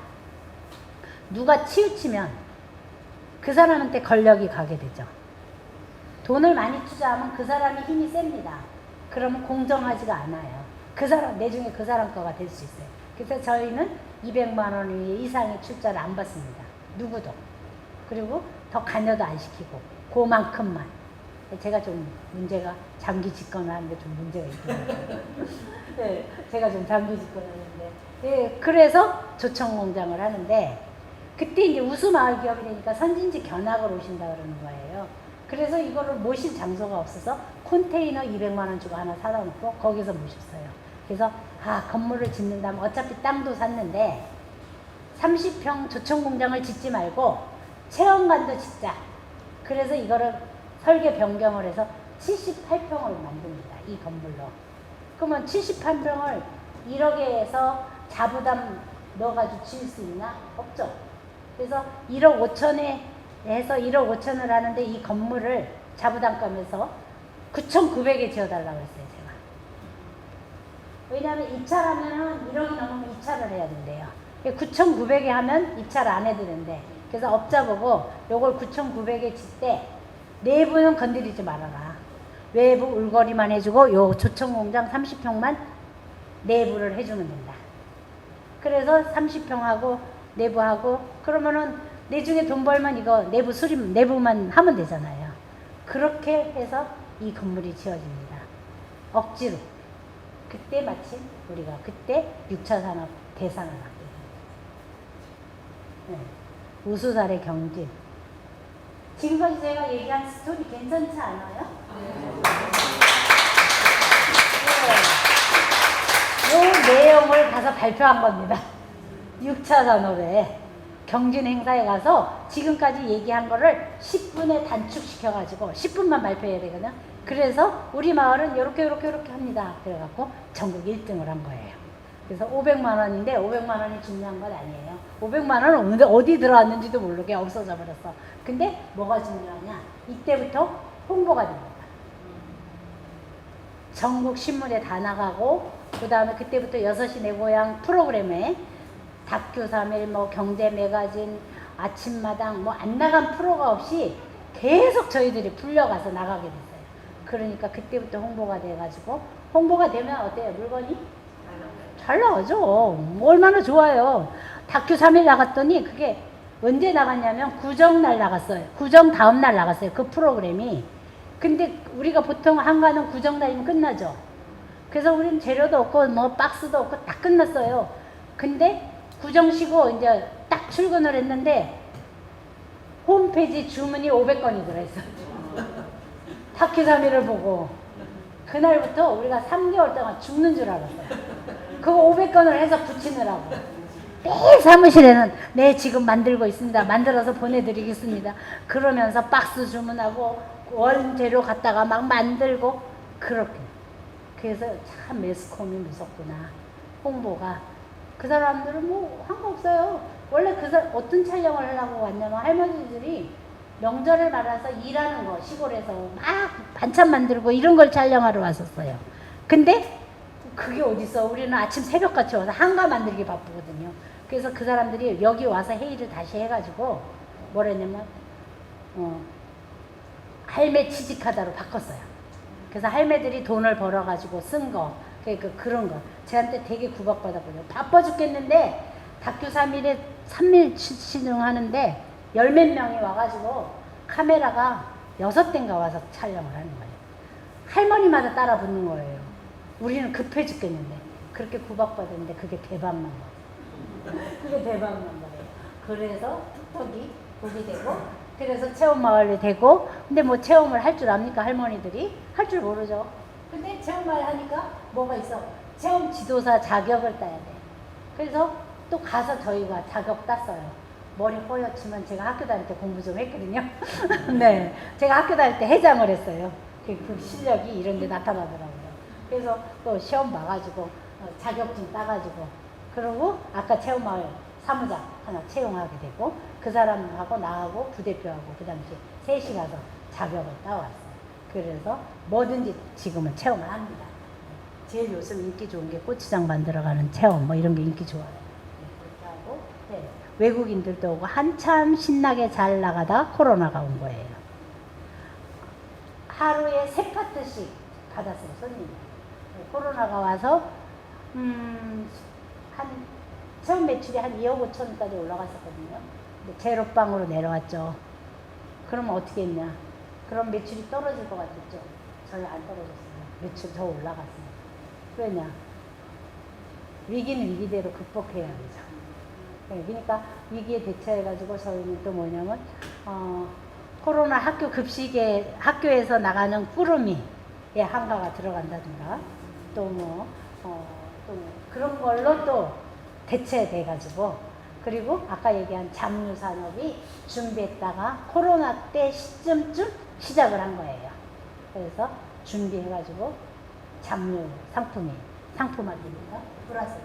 [SPEAKER 1] 누가 치우치면 그 사람한테 권력이 가게 되죠. 돈을 많이 투자하면 그 사람이 힘이 셉니다. 그러면 공정하지가 않아요. 그 사람, 내 중에 그 사람 거가 될 수 있어요. 그래서 저희는 200만 원 이상의 출자를 안 받습니다. 누구도. 그리고 더 관여도 안 시키고 그만큼만. 제가 좀 문제가 장기 집권을 하는데 좀 문제가 있거든요. 네, 제가 좀 장기 집권을 하는데 네, 그래서 조청공장을 하는데 그때 이제 우수마을 기업이 되니까 선진지 견학을 오신다 그러는 거예요. 그래서 이거를 모실 장소가 없어서 컨테이너 200만 원 주고 하나 사다 놓고 거기서 모셨어요. 그래서 건물을 짓는다면 어차피 땅도 샀는데 30평 조청공장을 짓지 말고 체험관도 짓자. 그래서 이거를 설계 변경을 해서 78평을 만듭니다. 이 건물로. 그러면 78평을 1억에서 자부담 넣어가지고 지을 수 있나? 없죠. 그래서 1억 5천에 해서 1억 5천을 하는데 이 건물을 자부담감에서 9,900에 지어달라고 했어요, 제가. 왜냐하면 입찰하면은 1억이 넘으면 입찰을 해야 된대요. 9,900에 하면 입찰 안 해도 된대. 그래서 업자 보고 요걸 9,900에 칠 때 내부는 건드리지 말아라. 외부 울거리만 해주고 요 조청공장 30평만 내부를 해주면 된다. 그래서 30평하고 내부하고 그러면은 내중에 돈 벌면 이거 내부 수립 내부만 하면 되잖아요. 그렇게 해서 이 건물이 지어집니다. 억지로. 그때 마침 우리가 그때 6차 산업 대상을 받게 됩니다. 네. 우수사례 경진. 지금까지 제가 얘기한 스토리 괜찮지 않아요? 네. 이 내용을 가서 발표한 겁니다. 6차 산업에 경진 행사에 가서 지금까지 얘기한 거를 10분에 단축시켜가지고 10분만 발표해야 되거든요. 그래서 우리 마을은 이렇게 합니다. 그래갖고 전국 1등을 한 거예요. 그래서 500만 원인데 500만 원이 중요한 건 아니에요. 500만 원은 어디 들어왔는지도 모르게 없어져 버렸어. 근데 뭐가 중요하냐? 이때부터 홍보가 됩니다. 전국 신문에 다 나가고 그 다음에 그때부터 6시 내 고향 프로그램에 다큐 3일, 뭐 경제 매거진, 아침마당 뭐 안 나간 프로가 없이 계속 저희들이 불려가서 나가게 됐어요. 그러니까 그때부터 홍보가 돼가지고 홍보가 되면 어때요? 물건이? 잘 나가죠. 얼마나 좋아요. 다큐 3일 나갔더니 그게 언제 나갔냐면 구정날 나갔어요. 구정 다음날 나갔어요. 그 프로그램이. 근데 우리가 보통 한가는 구정날이면 끝나죠. 그래서 우리는 재료도 없고 뭐 박스도 없고 다 끝났어요. 근데 구정 쉬고 이제 딱 출근을 했는데 홈페이지 주문이 500건이 들어있어. 다큐 3일을 보고 그날부터 우리가 3개월 동안 죽는 줄 알았어요. 그거 500건을 해서 붙이느라고. 매일 사무실에는 네 지금 만들고 있습니다. 만들어서 보내드리겠습니다. 그러면서 박스 주문하고 원재료 갖다가 막 만들고 그렇게. 그래서 참 매스컴이 무섭구나. 홍보가. 그 사람들은 뭐 상관없어요. 원래 그 사람 어떤 촬영을 하려고 왔냐면 할머니들이 명절을 말아서 일하는 거 시골에서 막 반찬 만들고 이런 걸 촬영하러 왔었어요. 근데 그게 어딨어. 우리는 아침 새벽같이 와서 한가 만들기 바쁘거든요. 그래서 그 사람들이 여기 와서 회의를 다시 해가지고 뭐랬냐면 할매 취직하다로 바꿨어요. 그래서 할매들이 돈을 벌어가지고 쓴 거 그런 거 저한테 되게 구박받았거든요. 바빠 죽겠는데 다큐 3일에 3일 촬영하는데 10몇 명이 와가지고 카메라가 6대인가 와서 촬영을 하는 거예요. 할머니마다 따라 붙는 거예요. 우리는 급해 죽겠는데 그렇게 구박받았는데 그게 대박난 거예요. 그게 대박난 거예요. 그래서 톡톡이 보게 되고 그래서 체험마을이 되고 근데 뭐 체험을 할 줄 압니까 할머니들이? 할 줄 모르죠. 근데 체험마을 하니까 뭐가 있어? 체험 지도사 자격을 따야 돼. 그래서 또 가서 저희가 자격 땄어요. 머리 허옇지만 제가 학교 다닐 때 공부 좀 했거든요. 네, 제가 학교 다닐 때 해장을 했어요. 그 실력이 이런 데 나타나더라고요. 그래서 또 시험 봐가지고 자격증 따가지고 그러고 아까 체험마을 사무장 하나 채용하게 되고 그 사람하고 나하고 부대표하고 그 당시 셋이 가서 자격을 따왔어요. 그래서 뭐든지 지금은 체험을 합니다. 제일 요즘 인기 좋은 게 고추장 만들어가는 체험 뭐 이런 게 인기 좋아요. 네, 그렇게 하고 네, 외국인들도 오고 한참 신나게 잘 나가다 코로나가 온 거예요. 하루에 3파트씩 받았어요, 손님이. 코로나가 와서 한 처음 매출이 한 2억 5천까지 올라갔었거든요. 근데 제로빵으로 내려왔죠. 그러면 어떻게 했냐? 그럼 매출이 떨어질 것 같았죠. 전혀 안 떨어졌어요. 매출 더 올라갔어요. 왜냐? 위기는 위기대로 극복해야 되죠. 네, 그러니까 위기에 대처해가지고 저희는 또 뭐냐면 코로나 학교 급식에 학교에서 나가는 꾸러미에 한가가 들어간다든가 또 그런 걸로 또 대체돼가지고 그리고 아까 얘기한 잡류 산업이 준비했다가 코로나 때 시점쯤 시작을 한 거예요. 그래서 준비해가지고 잡류 상품화되니까 플러스였죠.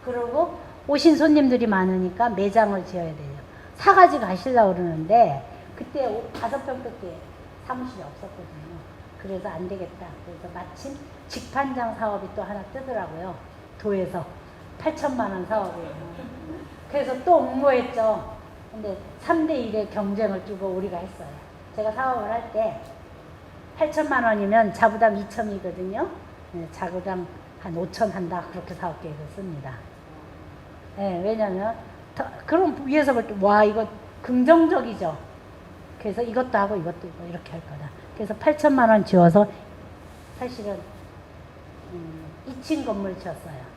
[SPEAKER 1] 그리고 오신 손님들이 많으니까 매장을 지어야 돼요. 사가지 가시려고 그러는데 그때 5평밖에 사무실이 없었거든요. 그래서 안 되겠다. 그래서 마침 직판장 사업이 또 하나 뜨더라고요. 도에서 8천만 원 사업이에요. 그래서 또 응모했죠. 근데 3대1의 경쟁을 두고 우리가 했어요. 제가 사업을 할 때 8천만 원이면 자부담 2천이거든요. 자부담 한 5천 한다. 그렇게 사업 계획을 씁니다. 네, 왜냐면 그럼 위에서 볼 때 와 이거 긍정적이죠. 그래서 이것도 하고 이것도 하고 이렇게 할 거다. 그래서 8천만 원 지어서 사실은 2층 건물 지었어요.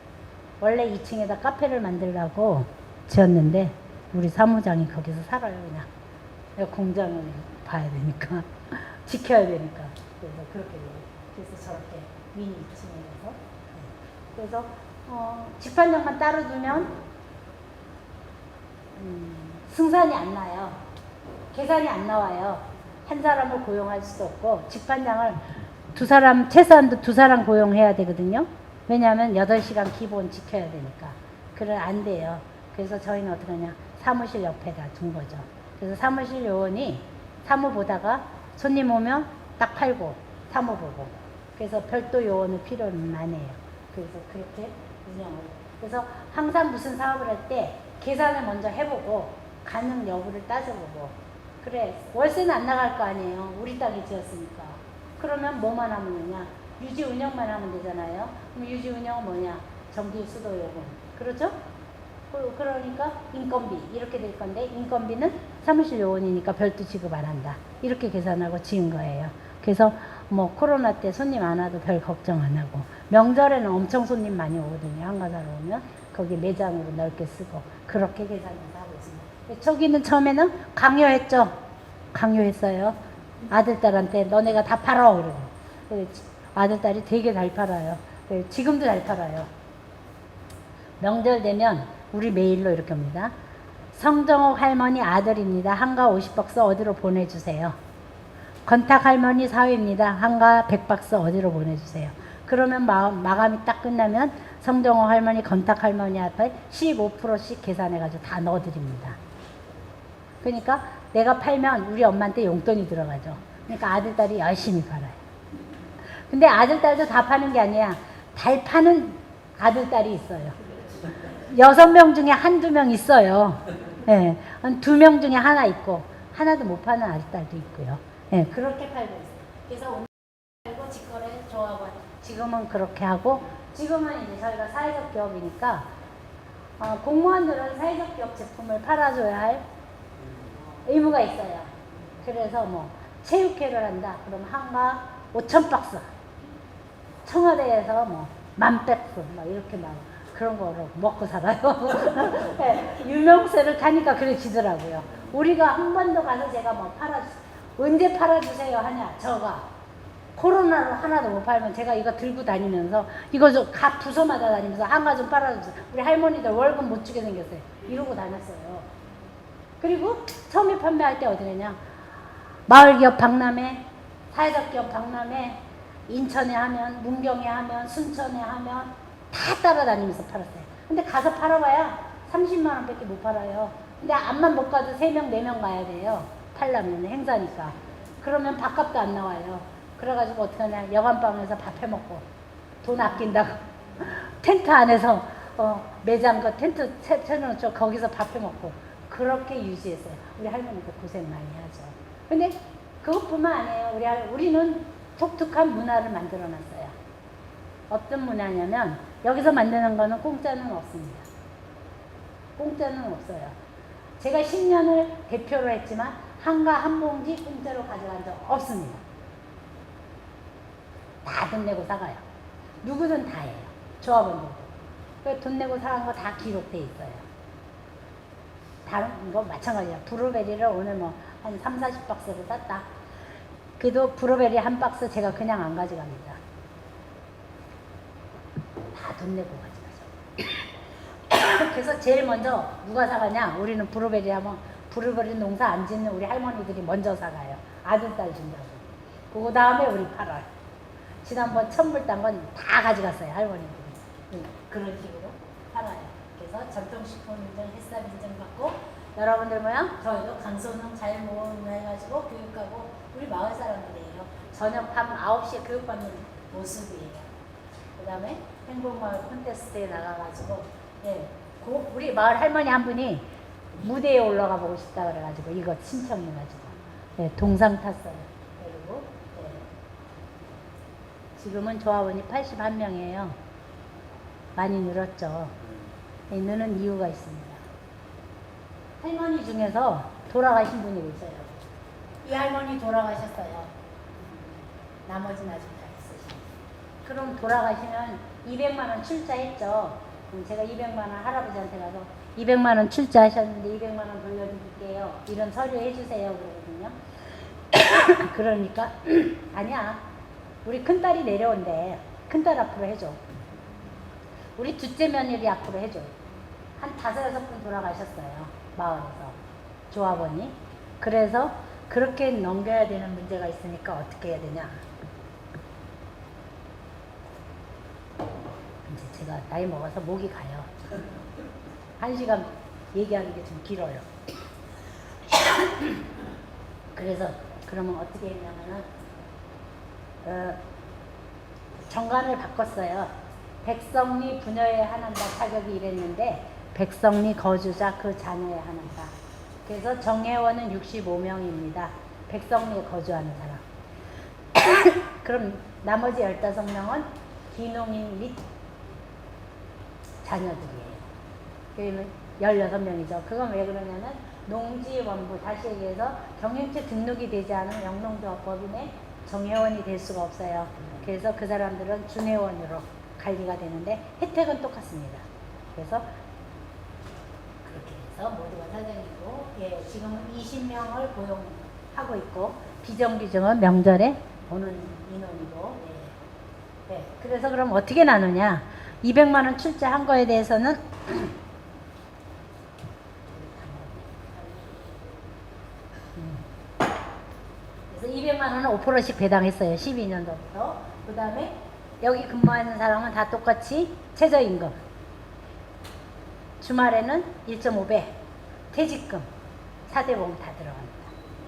[SPEAKER 1] 원래 2층에다 카페를 만들려고 지었는데 우리 사무장이 거기서 살아요 그냥. 공장을 봐야 되니까 지켜야 되니까 그래서 그렇게 돼요. 그래서 저렇게 미니 2층에서 그래서 직판장만 따로 두면 승산이 안 나요. 계산이 안 나와요. 한 사람을 고용할 수도 없고 직판장을 최소한도 2사람 고용해야 되거든요. 왜냐하면 8시간 기본 지켜야 되니까. 그래 안 돼요. 그래서 저희는 어떻게 하냐 사무실 옆에다 둔 거죠. 그래서 사무실 요원이 사무 보다가 손님 오면 딱 팔고 사무 보고 그래서 별도 요원을 필요는 안 해요. 그래서 그렇게 운영을 그래서 항상 무슨 사업을 할 때 계산을 먼저 해보고 가능 여부를 따져보고 그래 월세는 안 나갈 거 아니에요. 우리 땅에 지었으니까. 그러면 뭐만 하면 되냐 유지 운영만 하면 되잖아요. 그럼 유지 운영은 뭐냐 전기 수도 요금 그렇죠? 그러니까 인건비 이렇게 될 건데 인건비는 사무실 요원이니까 별도 지급 안 한다. 이렇게 계산하고 지은 거예요. 그래서 뭐 코로나 때 손님 안 와도 별 걱정 안 하고 명절에는 엄청 손님 많이 오거든요. 한가사로 오면 거기 매장으로 넓게 쓰고 그렇게 계산해서 하고 있습니다. 저기는 처음에는 강요했죠. 강요했어요. 아들 딸한테 너네가 다 팔아 그러고 아들 딸이 되게 잘 팔아요. 지금도 잘 팔아요. 명절 되면 우리 메일로 이렇게 옵니다. 성정옥 할머니 아들입니다. 한가 50박스 어디로 보내주세요. 건탁 할머니 사위입니다. 한가 100박스 어디로 보내주세요. 그러면 마감이 딱 끝나면 성정옥 할머니, 건탁 할머니 앞에 15%씩 계산해가지고 다 넣어드립니다. 그러니까 내가 팔면 우리 엄마한테 용돈이 들어가죠. 그러니까 아들, 딸이 열심히 팔아요. 근데 아들, 딸도 다 파는 게 아니야. 잘 파는 아들, 딸이 있어요. 6명 중에 한두 명 있어요. 예, 한 2명 중에 하나 있고 하나도 못 파는 아들, 딸도 있고요. 예, 그렇게 팔고 있어요. 그래서 오늘 팔고 직거래 조합원 지금은 그렇게 하고 지금은 이제 저희가 사회적 기업이니까 공무원들은 사회적 기업 제품을 팔아줘야 할 의무가 있어요. 그래서 뭐 체육회를 한다. 그럼 한가 5,000박스 청와대에서 뭐 10,000박스 막 이렇게 막 그런 거로 먹고 살아요. 네, 유명세를 타니까 그래지더라고요. 우리가 한 번도 가서 제가 뭐 언제 팔아주세요 하냐 저가 코로나로 하나도 못 팔면 제가 이거 들고 다니면서 이거 각 부서마다 다니면서 한가 좀 팔아주세요. 우리 할머니들 월급 못 주게 생겼어요. 이러고 다녔어요. 그리고 처음에 판매할 때 어디 갔냐 마을기업 박람회 사회적기업 박람회 인천에 하면 문경에 하면 순천에 하면 다 따라다니면서 팔았어요. 근데 가서 팔아봐야 30만 원밖에 못 팔아요. 근데 앞만 못 가도 3명 4명 가야 돼요. 팔려면 행사니까. 그러면 밥값도 안 나와요. 그래가지고 어떻게 하냐 여관방에서 밥 해먹고 돈 아낀다고 텐트 안에서 매장 그 텐트 채워놓죠. 거기서 밥 해먹고 그렇게 유지했어요. 우리 할머니도 고생 많이 하죠. 근데 그것뿐만 아니에요. 우리는 독특한 문화를 만들어놨어요. 어떤 문화냐면 여기서 만드는 거는 공짜는 없습니다. 공짜는 없어요. 제가 10년을 대표로 했지만 한가 한 봉지 공짜로 가져간 적 없습니다. 다 돈 내고 사가요. 누구든 다 해요. 조합원들도. 돈 내고 사간 거 다 기록돼 있어요. 다른 거 마찬가지야. 브루베리를 오늘 뭐 한 3, 40박스를 샀다. 그래도 브루베리 한 박스 제가 그냥 안 가져갑니다. 다 돈 내고 가져가죠. 그래서 제일 먼저 누가 사가냐? 우리는 브루베리 하면 브루베리 농사 안 짓는 우리 할머니들이 먼저 사가요. 아들, 딸 준다고. 그 다음에 우리 팔아요. 지난번 천불 딴 건 다 가져갔어요, 할머니들이. 그런 식으로 팔아요. 그래서 전통식품인증, 햇살인증 받고 여러분들 모양 저희도 강소농 자연보건 해가지고 교육하고 우리 마을 사람들이에요. 저녁 밤 9시에 교육받는 모습이에요. 그 다음에 행복마을 콘테스트에 나가가지고 예, 우리 마을 할머니 한 분이 무대에 올라가 보고 싶다 그래가지고 이거 신청해가지고 예, 동상 탔어요. 그리고 예, 지금은 조합원이 81명이에요. 많이 늘었죠. 예, 느는 이유가 있습니다. 할머니 중에서 돌아가신 분이 계세요. 이 할머니 돌아가셨어요. 나머지는 아직 다 있으시고. 그럼 돌아가시면 200만 원 출자했죠. 제가 200만 원 할아버지한테 가서 200만 원 출자하셨는데 200만 원 돌려드릴게요. 이런 서류 해주세요. 그러거든요. 그러니까 아니야. 우리 큰딸이 내려온대. 큰딸 앞으로 해줘. 우리 둘째 며느리 앞으로 해줘. 한 5, 6분 돌아가셨어요. 마을에서. 조합원이. 그래서 그렇게 넘겨야 되는 문제가 있으니까 어떻게 해야 되냐. 이제 제가 나이 먹어서 목이 가요. 1시간 얘기하는 게 좀 길어요. 그래서 그러면 어떻게 했냐면은 정관을 바꿨어요. 백성리 부녀에 한한다 자격이 이랬는데 백성리 거주자 그 자녀에 한한다. 그래서 정회원은 65명입니다. 백성리에 거주하는 사람. 그럼 나머지 15명은 기농인 및 자녀들이에요. 그러면 16명이죠. 그건 왜 그러냐면 농지원부, 다시 얘기해서 경영체 등록이 되지 않은 영농조합법인의 정회원이 될 수가 없어요. 그래서 그 사람들은 준회원으로 관리가 되는데 혜택은 똑같습니다. 그래서 그렇게 해서 모두가 사장이고, 예, 지금은 20명을 고용하고 있고 비정규직은 명절에 오는 인원이고, 예. 예. 그래서 그럼 어떻게 나누냐? 200만 원 출자한 거에 대해서는 그래서 200만 원은 5%씩 배당했어요. 12년도부터. 그 다음에 여기 근무하는 사람은 다 똑같이 최저임금. 주말에는 1.5배. 퇴직금. 4대보험 다 들어갑니다.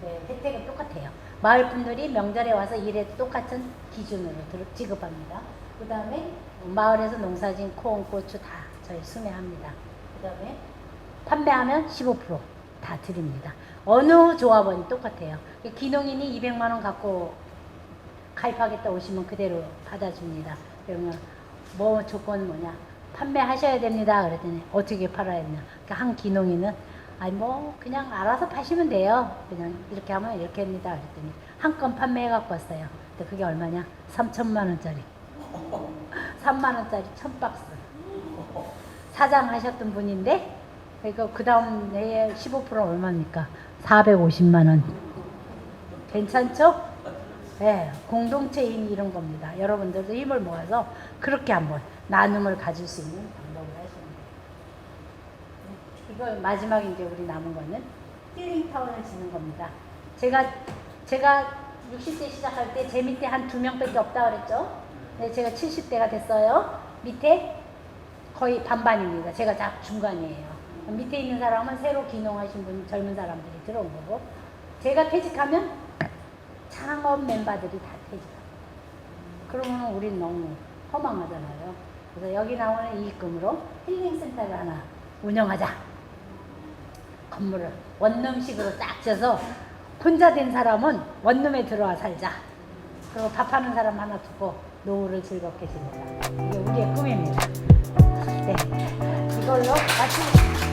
[SPEAKER 1] 네, 혜택은 똑같아요. 마을 분들이 명절에 와서 일해도 똑같은 기준으로 지급합니다. 그 다음에 마을에서 농사진 콩, 고추 다 저희 수매합니다. 그 다음에 판매하면 15% 다 드립니다. 어느 조합원이 똑같아요. 기농인이 200만 원 갖고 가입하겠다 오시면 그대로 받아줍니다. 그러면 뭐 조건 뭐냐? 판매하셔야 됩니다. 그랬더니 어떻게 팔아야 되냐? 그러니까 한 기농인은 아니 뭐 그냥 알아서 파시면 돼요. 그냥 이렇게 하면 이렇게 합니다. 그랬더니 한 건 판매해 갖고 왔어요. 근데 그게 얼마냐? 3천만 원짜리. 3만 원짜리 1000박스. 사장 하셨던 분인데 그러니까 그 다음 해에 15% 얼마입니까? 450만 원. 괜찮죠? 네, 공동체 힘이 이런 겁니다. 여러분들도 힘을 모아서 그렇게 한번 나눔을 가질 수 있는 방법을 하시면 돼요. 이거 마지막 이제 우리 남은 거는 힐링타운을 짓는 겁니다. 제가 60대 시작할 때 제 밑에 한 2명밖에 없다 그랬죠? 네, 제가 70대가 됐어요. 밑에 거의 반반입니다. 제가 딱 중간이에요. 밑에 있는 사람은 새로 기농하신 분, 젊은 사람들이 들어온 거고, 제가 퇴직하면 창업 멤버들이 다 퇴직합니다. 그러면 우린 너무 허망하잖아요. 그래서 여기 나오는 이익금으로 힐링센터를 하나 운영하자. 건물을 원룸식으로 딱 져서 혼자 된 사람은 원룸에 들어와 살자. 그리고 밥하는 사람 하나 두고 노후를 즐겁게 지내자. 이게 우리의 꿈입니다. 네, 이걸로 마치겠습니다.